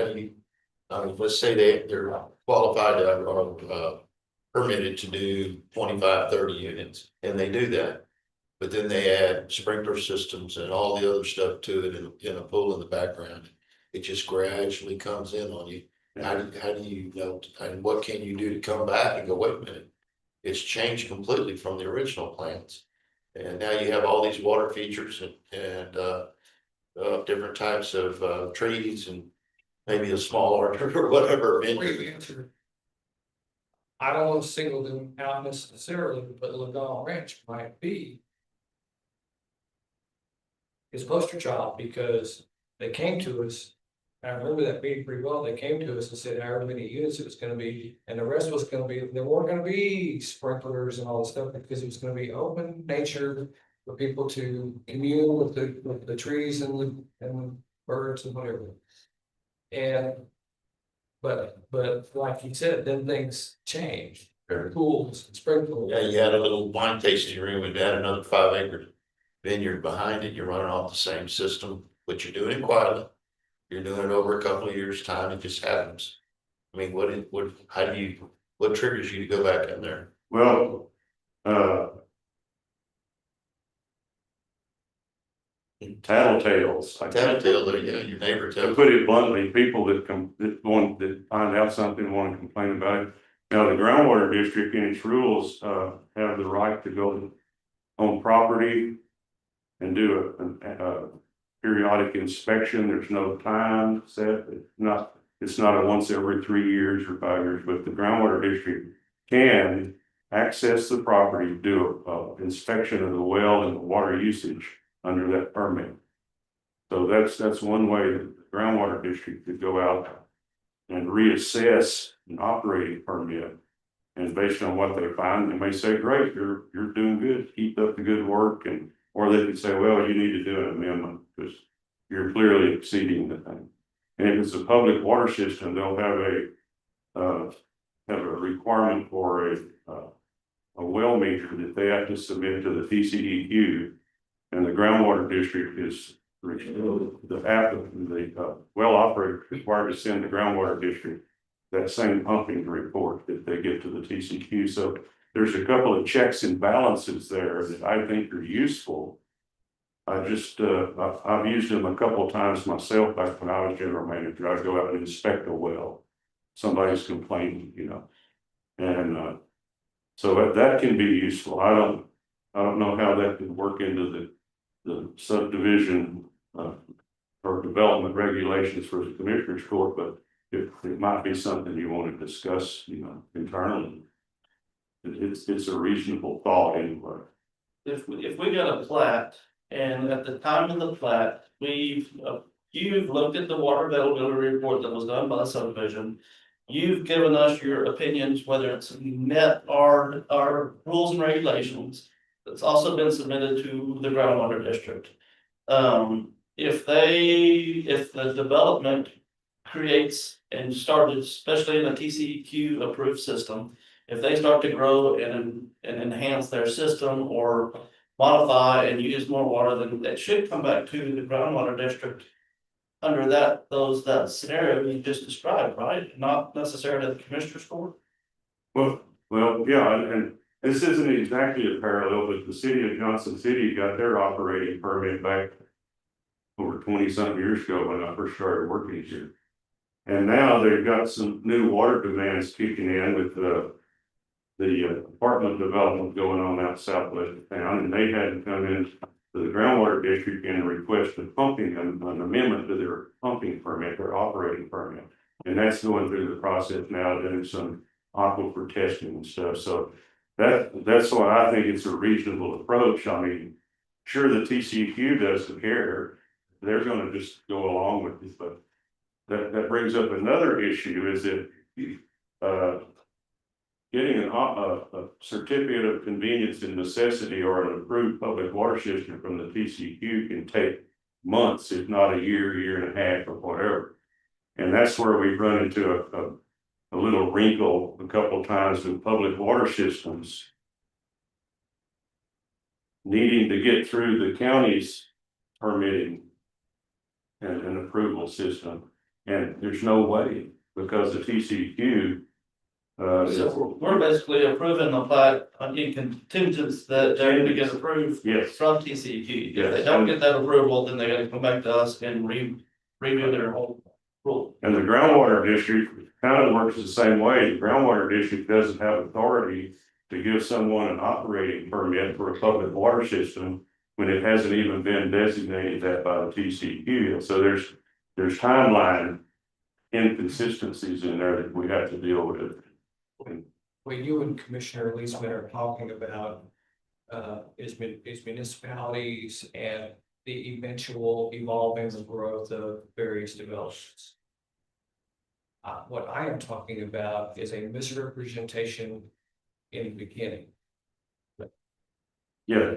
let's say they're qualified or permitted to do 25, 30 units, and they do that. But then they add sprinkler systems and all the other stuff to it in a pool in the background. It just gradually comes in on you. How do you know, and what can you do to come back and go, wait a minute, it's changed completely from the original plans. And now you have all these water features and different types of trees and maybe a smaller or whatever. I don't want to single them out necessarily, but Lagon Ranch might be his poster child, because they came to us. I remember that meeting pretty well. They came to us and said however many units it was going to be, and the rest was going to be, there weren't going to be sprinklers and all this stuff, because it was going to be open nature for people to commune with the trees and birds and whatever. And but like you said, then things changed. Sure. Pools, sprinklers. Yeah, you had a little wine tasting room and add another 5-acre vineyard behind it. You're running off the same system, but you're doing it quietly. You're doing it over a couple of years' time. It just happens. I mean, what triggers you to go back in there? Well, tattletales. Tattletale, yeah, your neighbor To tells. put it bluntly, people that find out something, want to complain about it. Now, the groundwater district in its rules, have the right to go on property and do a periodic inspection. There's no time set. It's not a once every 3 years or 5 years, but the groundwater district can access the property, do a inspection of the well and the water usage under that permit. So that's one way that the groundwater district could go out and reassess an operating permit. And based on what they find, they may say, great, you're doing good, keep up the good work, and, or they could say, well, you need to do an amendment, because you're clearly exceeding the thing. And if it's a public water system, they'll have a requirement for a well meter that they have to submit to the TCEQ. And the groundwater district is, the well operator is required to send the groundwater district that same pumping report that they get to the TCQ. So there's a couple of checks and balances there that I think are useful. I've used them a couple of times myself back when I was general manager. I'd go out and inspect a well. Somebody's complaining, you know, and so that can be useful. I don't know how that could work into the subdivision or development regulations for the commissioner's court, but it might be something you want to discuss, you know, internally. It's a reasonable thought anyway. If we got a plat, and at the time of the plat, you've looked at the water availability report that was done by the subdivision. You've given us your opinions, whether it's met our rules and regulations. It's also been submitted to the groundwater district. If the development creates and started, especially in a TCEQ approved system, if they start to grow and enhance their system or modify and use more water, then it should come back to the groundwater district under that scenario you just described, right? Not necessarily the commissioner's court. Well, yeah, and this isn't exactly a parallel, but the city of Johnson City got their operating permit back over 20-something years ago when I first started working here. And now they've got some new water demands kicking in with the apartment development going on out southwest of town, and they had to come in to the groundwater district and request an amendment to their pumping permit, their operating permit. And that's going through the process now, doing some aquifer testing and stuff. So that's why I think it's a reasonable approach. I mean, sure, the TCEQ doesn't care. They're going to just go along with it, but that brings up another issue, is that getting a certificate of convenience and necessity or an approved public water system from the TCEQ can take months, if not a year and a half, or whatever. And that's where we've run into a little wrinkle a couple of times with public water systems needing to get through the county's permitting and approval system. And there's no way, because the TCEQ So we're basically approving the plat in contingents that they're gonna get approved yes, from TCEQ. If Yes. they don't get that approval, then they gotta come back to us and review their whole rule. and the groundwater district kind of works the same way. The groundwater district doesn't have authority to give someone an operating permit for a public water system when it hasn't even been designated that by the TCEQ. So there's timeline inconsistencies in there that we have to deal with. What you and Commissioner Leesman are talking about is municipalities and the eventual evolving and growth of various developments. What I am talking about is a misrepresentation in the beginning. Yeah,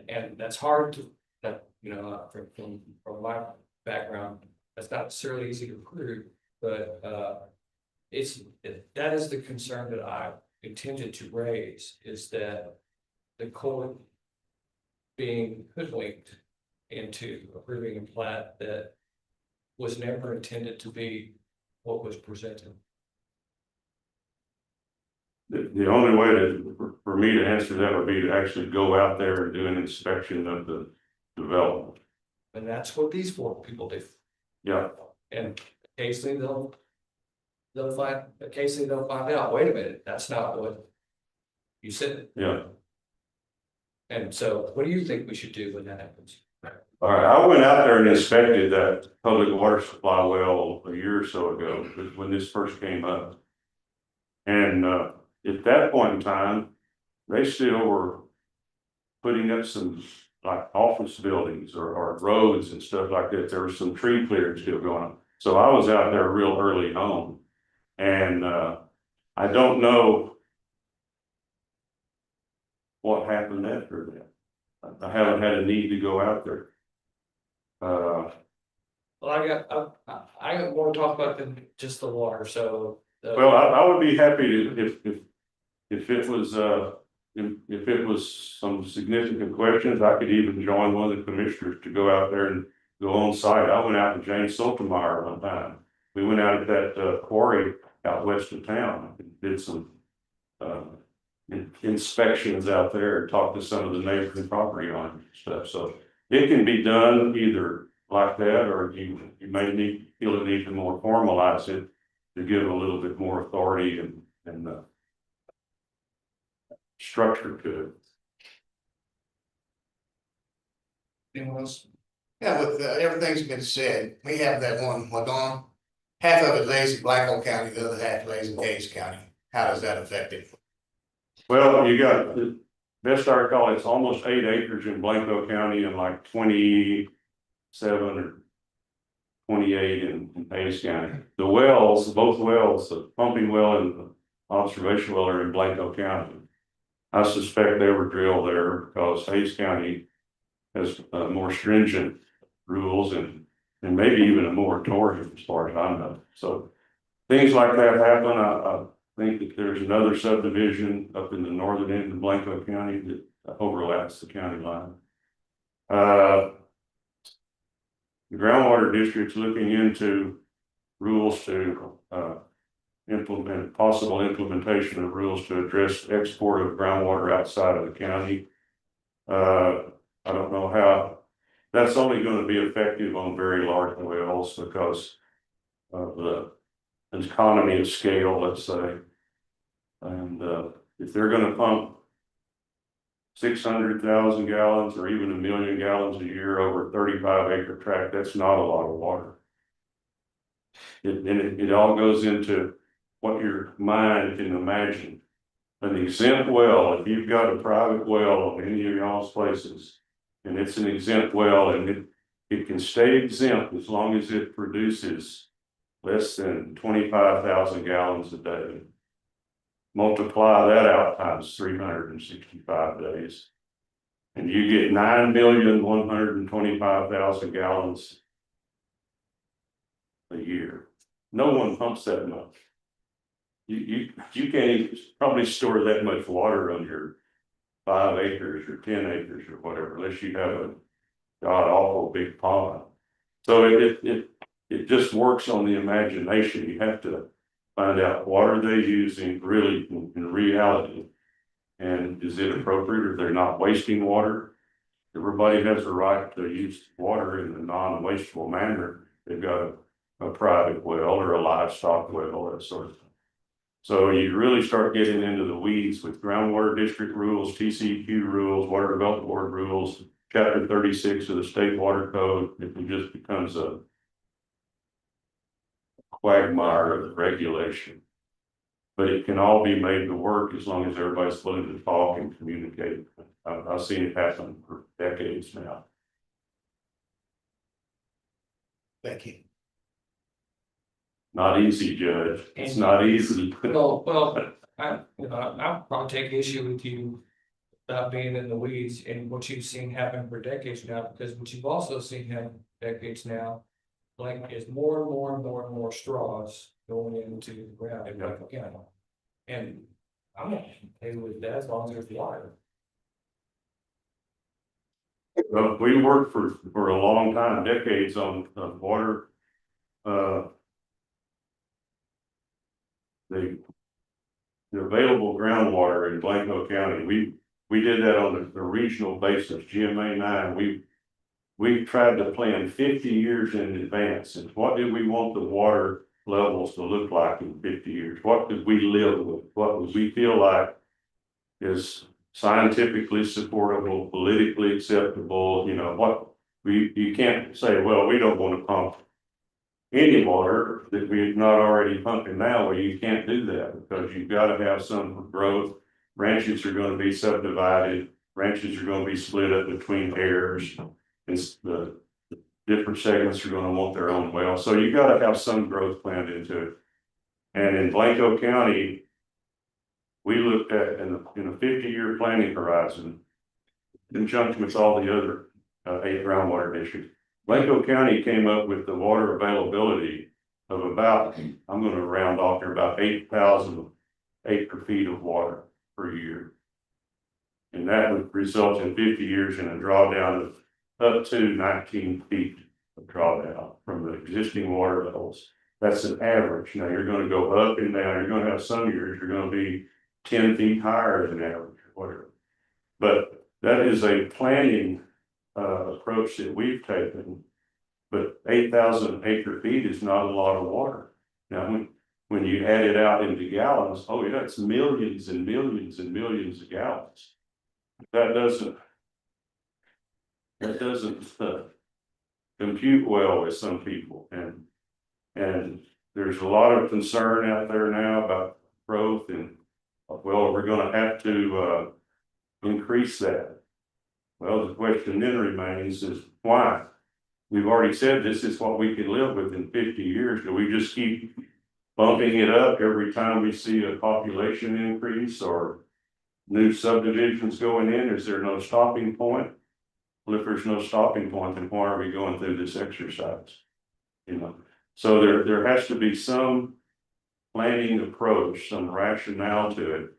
And that's hard to, from my background, that's not necessarily easy to prove, but that is the concern that I intended to raise, is that the court being hoodwinked into approving a plat that was never intended to be what was presented. the only way for me to answer that would be to actually go out there and do an inspection of the development. And that's what these four people do. Yeah, And occasionally they'll find out, wait a minute, that's not what you said. yeah. And so what do you think we should do when that happens? All right, I went out there and inspected that public water supply well a year or so ago, when this first came up. And at that point in time, they still were putting up some like office buildings or roads and stuff like that. There was some tree clearing still going on. So I was out there real early on. And I don't know what happened after that. I haven't had a need to go out there. Well, I want to talk about just the water, so. Well, I would be happy to, if it was, if it was some significant questions, I could even join one of the commissioners to go out there and go on site. I went out to James Sotomayor one time. We went out at that quarry out west of town and did some inspections out there and talked to some of the neighboring property owners and stuff. So it can be done either like that, or you may feel the need to more formalize it to give a little bit more authority and structure to it. Anyone else? Yeah, with everything's been said, we have that one Ladon. Half of it lays in Blackhawk County, the other half lays in Gates County. How does that affect it? Well, you got, best I recall, it's almost 8 acres in Blanco County and like 27 or 28 in Hayes County. The wells, both wells, the pumping well and the observation well are in Blanco County. I suspect they were drilled there because Hayes County has more stringent rules and maybe even a moratorium as far as I know. So things like that happen. I think that there's another subdivision up in the northern end of Blanco County that overlaps the county line. The groundwater district's looking into rules to implement possible implementation of rules to address export of groundwater outside of the county. I don't know how that's only going to be effective on very large wells because of the economy of scale, let's say. And if they're going to pump 600,000 gallons or even 1 million gallons a year over a 35-acre tract, that's not a lot of water. It all goes into what your mind can imagine. An exempt well, if you've got a private well on any of y'all's places, and it's an exempt well, and it can stay exempt as long as it produces less than 25,000 gallons a day. Multiply that out times 365 days. And you get 9,125,000 gallons a year. No one pumps that much. You can't even probably store that much water on your 5 acres or 10 acres or whatever, unless you have a god awful big pond. So it just works on the imagination. You have to find out what are they using really in reality, and is it appropriate, or they're not wasting water. Everybody has a right to use water in a non-wasteful manner. They've got a private well or a livestock well, that sort of thing. So you really start getting into the weeds with groundwater district rules, TCEQ rules, water development board rules, chapter 36 of the state water code. It just becomes a quagmire of regulation. But it can all be made to work as long as everybody's willing to talk and communicate. I've seen it happen for decades now. Thank you. Not easy, Judge. It's not easy. Well, I'll probably take issue with you about being in the weeds and what you've seen happen for decades now, because what you've also seen happen for decades now, like, is more and more and more and more straws going into the ground in Blanco County. And I'm not okay with that as long as there's water. Well, we worked for a long time, decades on water. The available groundwater in Blanco County, we did that on a regional basis, GMA 9. We tried to plan 50 years in advance. And what did we want the water levels to look like in 50 years? What did we live with? What would we feel like is scientifically supportable, politically acceptable? You know, what you can't say, well, we don't want to pump any water that we're not already pumping now, well, you can't do that because you've got to have some growth. Ranches are going to be subdivided, ranches are going to be split up between heirs. And the different segments are going to want their own well, so you got to have some growth planned into it. And in Blanco County, we looked at in a 50-year planning horizon, in conjunction with all the other 8 groundwater districts. Blanco County came up with the water availability of about, I'm going to round off here, about 8,000 acre-feet of water per year. And that would result in 50 years in a drawdown of up to 19 feet of drawdown from the existing water levels. That's an average. Now you're going to go up and down. You're going to have some years you're going to be 10 feet higher than average or whatever. But that is a planning approach that we've taken. But 8,000 acre feet is not a lot of water. Now when you add it out into gallons, oh yeah, it's millions and millions and millions of gallons. That doesn't compute well with some people, and there's a lot of concern out there now about growth, and well, we're going to have to increase that. Well, the question then remains is why? We've already said this is what we can live with in 50 years. Do we just keep bumping it up every time we see a population increase or new subdivisions going in? Is there no stopping point? Well, if there's no stopping point, then why are we going through this exercise? You know, so there has to be some planning approach, some rationale to it.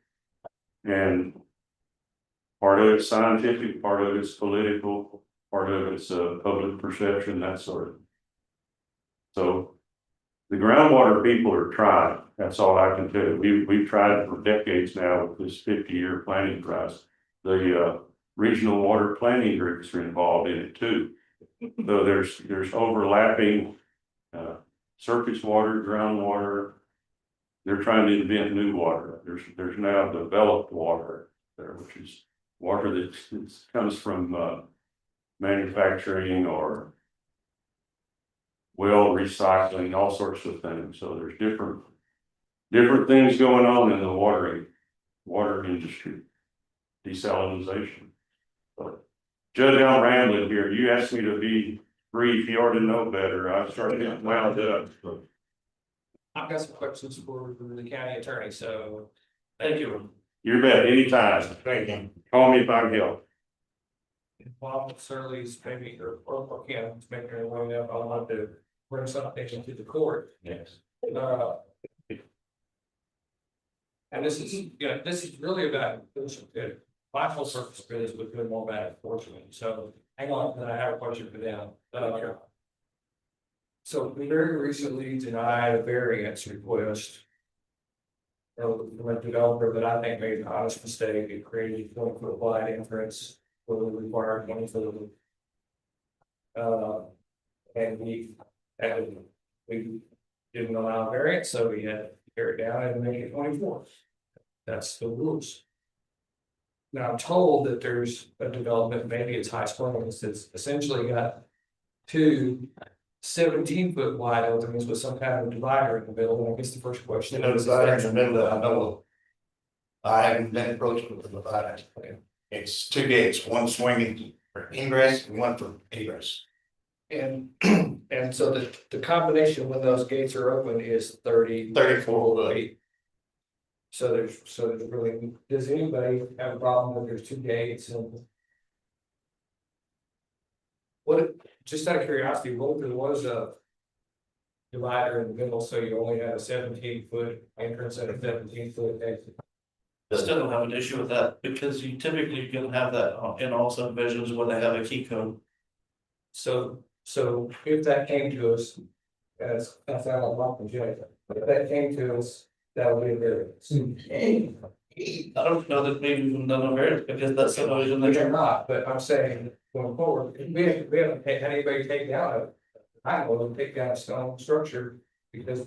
And part of it's scientific, part of it's political, part of it's public perception, that sort of. So the groundwater people are trying. That's all I can tell you. We've tried for decades now with this 50-year planning process. The regional water planning groups are involved in it too. So there's overlapping surface water, groundwater. They're trying to invent new water. There's now developed water there, which is water that comes from manufacturing or well recycling, all sorts of things. So there's different things going on in the water industry, desalinization. But Judge Al Randlin here, you asked me to be brief. You already know better. I started getting wound up. I've got some questions for the county attorney, so Thank you. You bet, anytime. Thank you. Call me if I can help. Bob Surly's maybe or Kim making her way up, I want to bring something to the court. Yes. And this is really about, my whole purpose for this was doing more bad enforcement, so hang on, then I have a question for them. So we very recently denied a variance request from a developer that I think made an honest mistake. It created a 20-foot wide entrance where we required 20 foot. And we didn't allow variance, so we had to tear it down and make it 24. That's the rules. Now I'm told that there's a development, maybe it's High Springs, that's essentially got 2 17-foot wide openings with some kind of divider in the middle. And I guess the first question is, divider in the middle, I know. I haven't been approached with the divider. Okay. It's 2 gates, one swinging for ingress and one for egress. and so the combination when those gates are open is 34 feet. So there's really, does anybody have a problem with there's 2 gates and? What, just out of curiosity, what if there was a divider in the middle, so you only had a 17-foot entrance and a 17-foot exit? I still don't have an issue with that because you typically can have that in all subdivisions where they have a key code. So if that came to us, as I sound like Malcolm J, if that came to us, that would be a variance. I don't know that maybe we've done a variance because that's subdivision that They're not, but I'm saying going forward, we haven't had anybody take down take down a stone structure because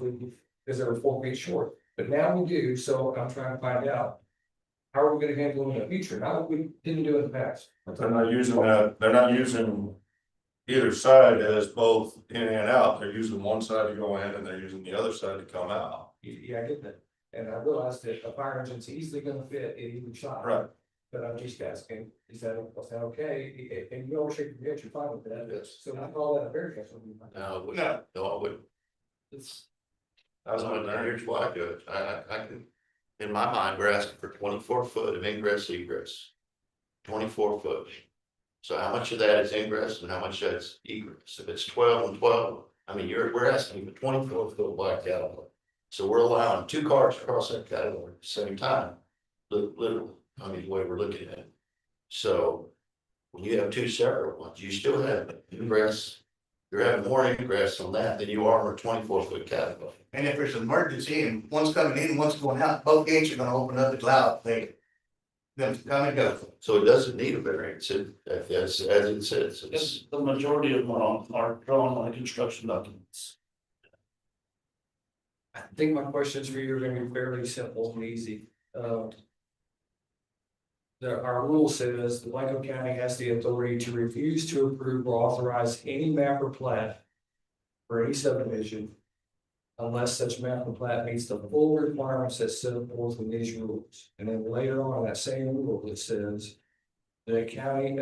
they were 4 feet short. But now we do, so I'm trying to find out. How are we gonna handle it in the future? Now we didn't do it in the past. They're not using either side has both in and out, they're using one side to go in and they're using the other side to come out. Yeah, I get that, and I realize that a fire engine's easily gonna fit in either side. Right. But I'm just asking, is that okay? And you always shake your head, you're fine with that, Yes. so I call that a variance. No, I wouldn't. No. No, I wouldn't. It's, That's So, what now here's why I do it. I can, in my mind, we're asking for 24 foot of ingress egress. 24 foot. So how much of that is ingress and how much that's egress? If it's 12 and 12, I mean, we're asking for 24 foot wide category. So we're allowing 2 cars across that category at the same time. Literally, I mean, the way we're looking at it. So when you have 2 separate ones, you still have ingress. You're having more ingress on that than you are on a 24 foot category. And if there's an emergency and one's coming in, one's going out, both gates are gonna open up and allow them to come and go. So it doesn't need a variance, as it says, it's, The majority of them are drawn on the construction documents. I think my questions for you are gonna be fairly simple and easy. Our rule says the Blanco County has the authority to refuse to approve or authorize any map or plat for any subdivision unless such map or plat meets the full requirements that set forth in these rules. And then later on, that same rule, it says the county,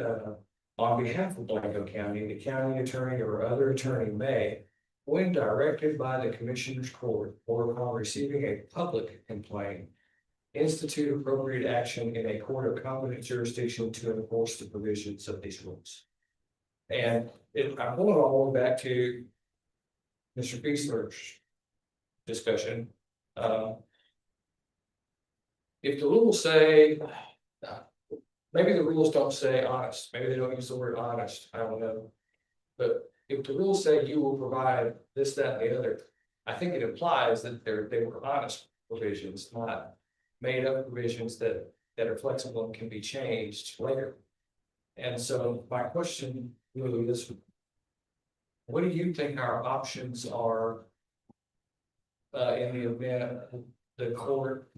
on behalf of Blanco County, the county attorney or other attorney may, when directed by the commissioner's court or upon receiving a public complaint, institute appropriate action in a court of competent jurisdiction to enforce the provisions of these rules. And I'm going all the way back to Mr. Feasler's discussion. If the rules say, maybe the rules don't say honest, maybe they don't use the word honest, I don't know. But if the rules say you will provide this, that, and the other, I think it implies that they were honest provisions, not made up provisions that are flexible and can be changed later. And so my question really is, what do you think our options are in the event the court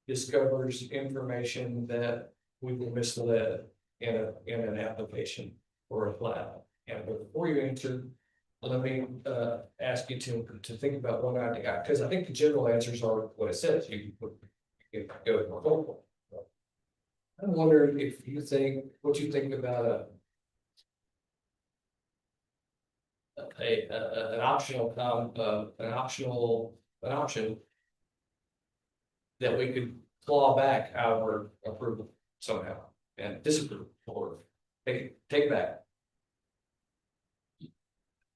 discovers information that we were misled in an application or a plat? And before you answer, let me ask you to think about one idea, because I think the general answers are what it says. You go with my vocal. I'm wondering if you think, what you think about an optional an option that we could claw back our approval somehow and disapprove or take back.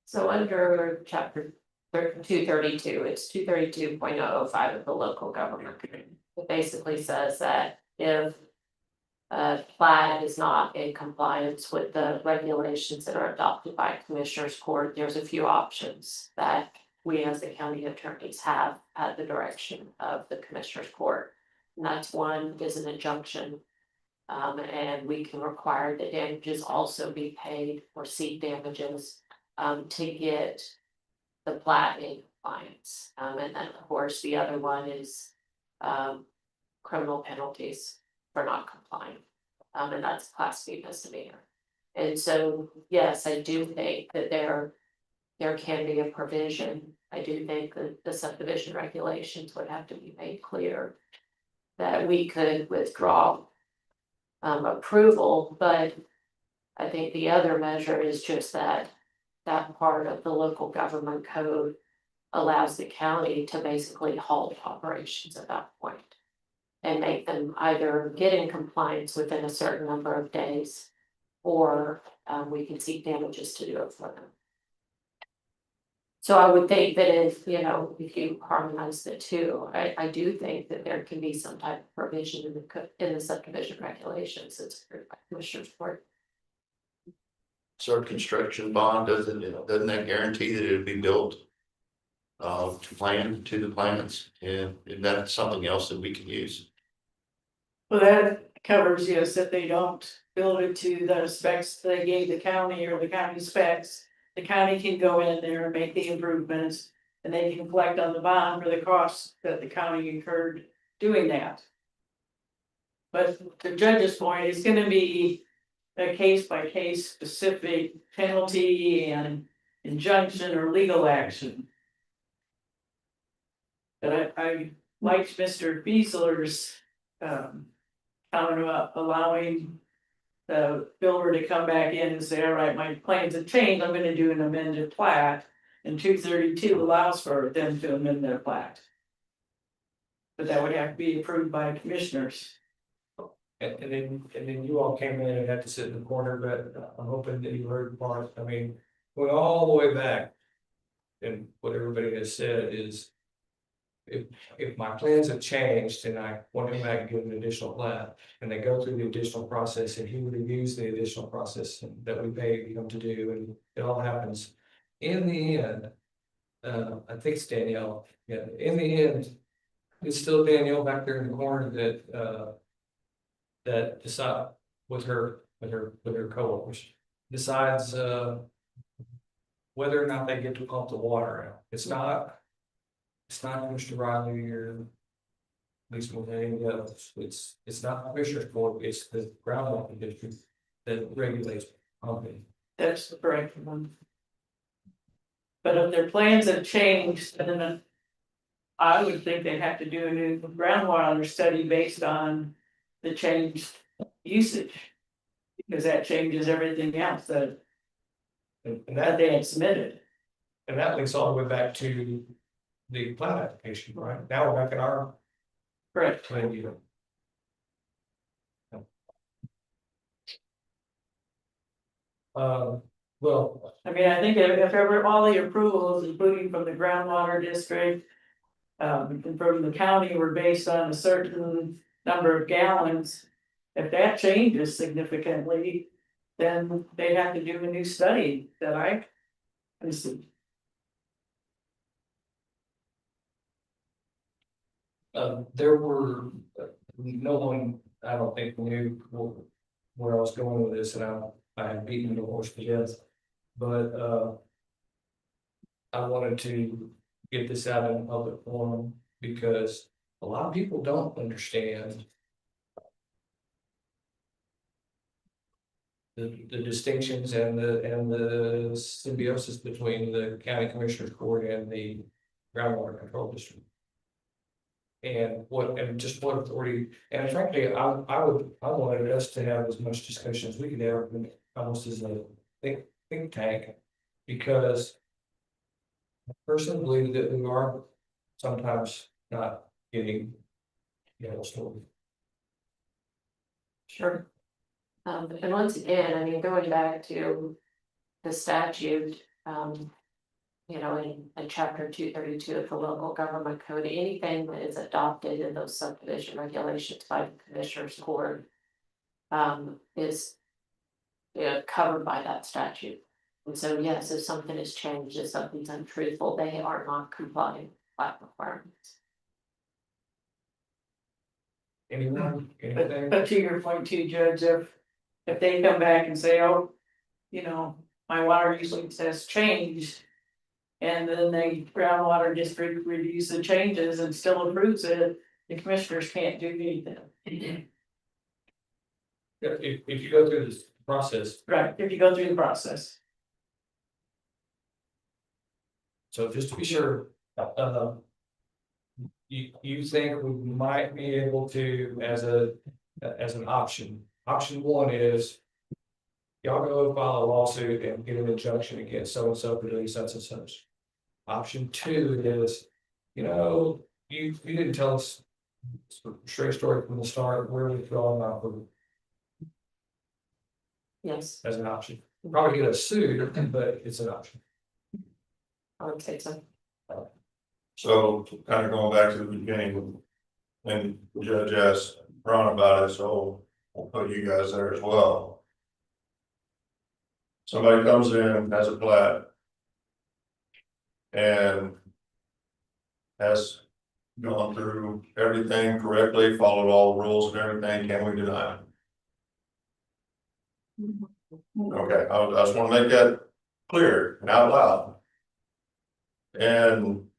So under chapter 232, it's 232.005 of the local government code. It basically says that if a plat is not in compliance with the regulations that are adopted by Commissioners Court, there's a few options that we as the county attorneys have at the direction of the Commissioners Court. And that's one is an injunction. And we can require that damages also be paid or seek damages to get the plat in compliance. And then of course, the other one is criminal penalties for not complying. And that's Class B misdemeanor. And so, yes, I do think that there can be a provision. I do think that the subdivision regulations would have to be made clear that we could withdraw approval, but I think the other measure is just that part of the local government code allows the county to basically halt operations at that point and make them either get in compliance within a certain number of days, or we can seek damages to do it for them. So I would think that if you harmonize the two, I do think that there can be some type of provision in the subdivision regulations that's approved by Commissioners Court. so our construction bond, doesn't that guarantee that it'll be built to the plans, and that's something else that we can use? Well, that covers, yes, if they don't build it to the specs they gave the county or the county specs. The county can go in there and make the improvements, and they can collect on the bond for the costs that the county incurred doing that. But the judge's point is gonna be a case by case specific penalty and injunction or legal action. But I liked Mr. Beasler's, comment about allowing the builder to come back in and say, all right, my plans have changed, I'm gonna do an amended plat. And 232 allows for them to amend their plat. But that would have to be approved by commissioners. And then you all came in and had to sit in the corner, but I'm hoping that you heard part, I mean, going all the way back. And what everybody has said is. If my plans have changed and I want him back and get an additional plat, and they go through the additional process and he reviews the additional process that we pay him to do, and it all happens. In the end, I think it's Danielle, yeah, in the end, it's still Danielle back there in the corner that decide with her coworkers, decides, whether or not they get to pump the water out. It's not Mr. Riley or at least with any else. It's not the Commissioner's Court, it's the groundwater district that regulates pumping. That's the correct one. But if their plans have changed, then I would think they'd have to do a new groundwater study based on the changed usage. Because that changes everything else that they had submitted. And that links all the way back to the plat application, right? Now we're back in our Correct. plan unit. Well, I mean, I think if ever all the approvals, including from the groundwater district. And from the county were based on a certain number of gallons. If that changes significantly, then they have to do a new study that I see. there were, no one, I don't think knew where I was going with this, and I had beaten the horse to death. But I wanted to get this out in public forum because a lot of people don't understand the distinctions and the symbiosis between the county commissioner's court and the groundwater control district. And what authority, and frankly, I wanted us to have as much discussion as we could have, almost as a think tank, because I personally believe that we are sometimes not getting story. Sure. And once again, I mean, going back to the statute, in chapter 232 of the local government code, anything that is adopted in those subdivision regulations by the commissioner's court is covered by that statute. And so, yes, if something has changed, if something's untruthful, they are not complying with that requirements. Anyone, anything? But to your point too, Judge, if they come back and say, oh, my water usage has changed. And then the groundwater district reviews the changes and still approves it, the commissioners can't do anything. If you go through this process. Right, if you go through the process. So just to be sure, you think we might be able to, as an option. Option one is y'all go file a lawsuit and get an injunction against so and so for doing such and such. Option two is, you didn't tell us straight story from the start where we draw them out for. Yes, As an option, probably get us sued, but it's an option. I would say so. So kind of going back to the beginning, and the judge asked Ron about it, so we'll put you guys there as well. Somebody comes in, has a plat. And has gone through everything correctly, followed all the rules and everything, can we deny it? Okay, I just want to make that clear and out loud. And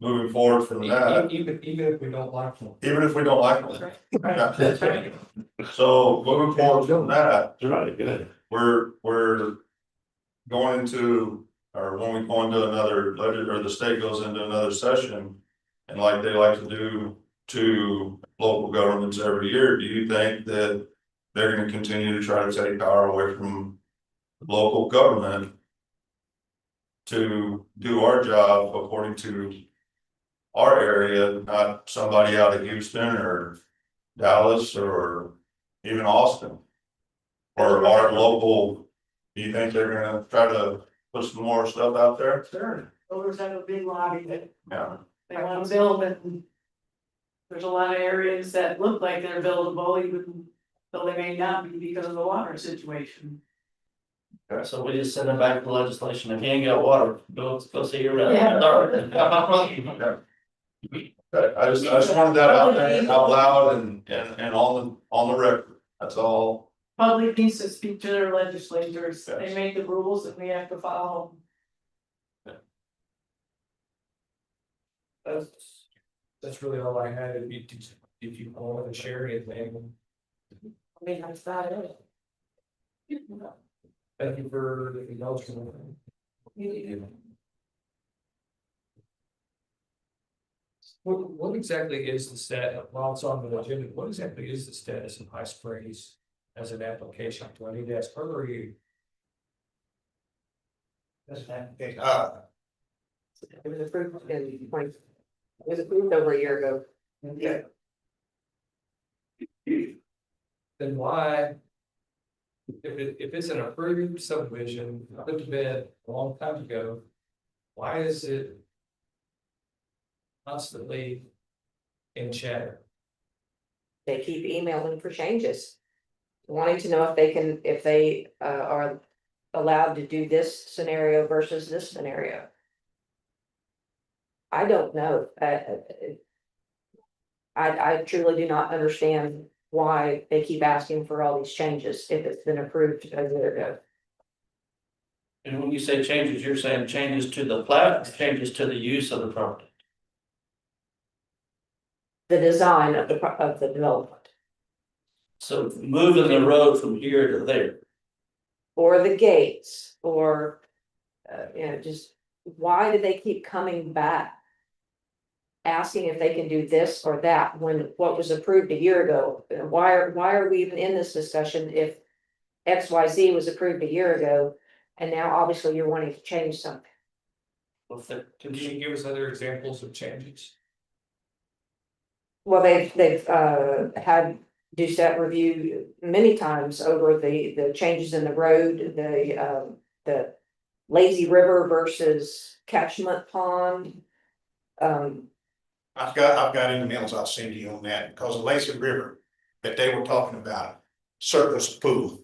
moving forward from that, Even if we don't like them. even if we don't like them. Right. That's right. So moving forward from that, Right, good. we're going into, or when we go into another, or the state goes into another session. And like they like to do to local governments every year, do you think that they're gonna continue to try to take power away from local government to do our job according to our area, not somebody out of Houston or Dallas or even Austin? Or our local, do you think they're gonna try to put some more stuff out there? Sure. Voters have a big lobby that Yeah, they want to build and. There's a lot of areas that look like they're buildable, even though they may not be because of the water situation. So we just send it back to legislation, if you ain't got water, go see your rep. Yeah. I just wanted that out there, out loud and on the record, that's all. Public needs to speak to their legislators, they Yes. make the rules and we have to follow. That's really all I had. If you want to share anything, I mean, that's about it. thank you for the acknowledgement. What exactly is the status, while it's on the agenda, what exactly is the status of High Springs as an application? Do I need to ask her or you? It was approved in it was approved over a year ago. Yeah. Then why? If it's an approved subdivision, put to bed a long time ago, why is it constantly in chatter? They keep emailing for changes. Wanting to know if they are allowed to do this scenario versus this scenario. I don't know. I truly do not understand why they keep asking for all these changes if it's been approved a year ago. And when you say changes, you're saying changes to the plat, changes to the use of the property. The design of the development So moving the road from here to there. or the gates or, just why do they keep coming back? Asking if they can do this or that when what was approved a year ago, why are we even in this discussion if XYZ was approved a year ago? And now obviously you're wanting to change something. Well, if they're- Can you give us other examples of changes? Well, they've had Doucette review many times over the changes in the road, the lazy river versus catchment pond. I've got emails I'll send you on that, because the lazy river that they were talking about circles the pool.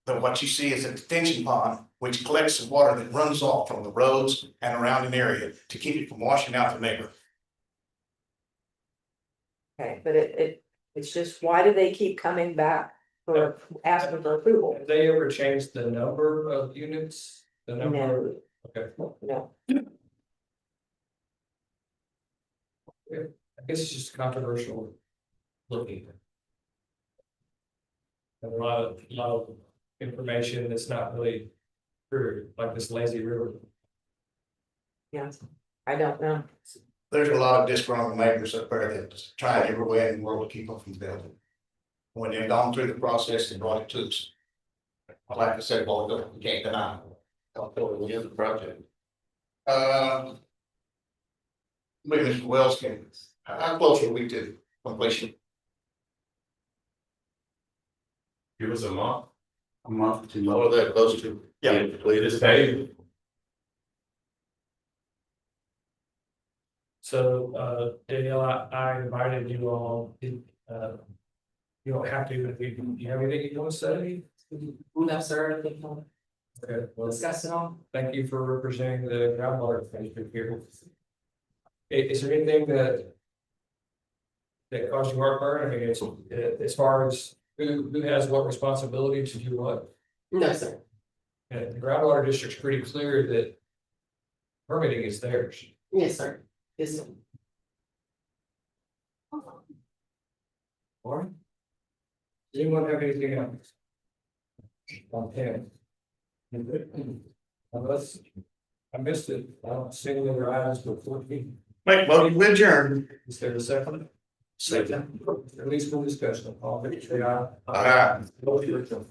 But what you see is a detention pond, which collects the water that runs off from the roads and around an area to keep it from washing out the neighborhood. Okay, but it's just, why do they keep coming back for asking for approval? Have they ever changed the number of units? The number, No, okay, no. I guess it's just controversial looking. And a lot of information that's not really true, like this lazy river. Yes, I don't know. There's a lot of disgruntled neighbors up there that's trying every way in the world to keep them from building. When they've gone through the process and brought it to us. Like I said, well, we can't deny it. How far we in the project? Maybe Mr. Wells can, how close are we to completion? Give us a month. A month, 2 What months. are they close to? Yeah. Being completed? Hey, So, Danielle, I invited you all, you don't have to, but if you have anything you want to say? No, sir, I think we'll Okay, well, discuss it all. thank you for representing the groundwater district here. Is there anything that caused you heartburn? I mean, it's, as far as who has what responsibility to do what? No, sir. And the groundwater district's pretty clear that permitting is theirs. Yes, sir. Yes, sir. Lauren? Does anyone have anything else? Okay. Unless I missed it, I don't see any other items before me. Make voting with adjourn. Is there a second? Second. At least for discussion, all in favor, say aye. Aye. Motion adjourned.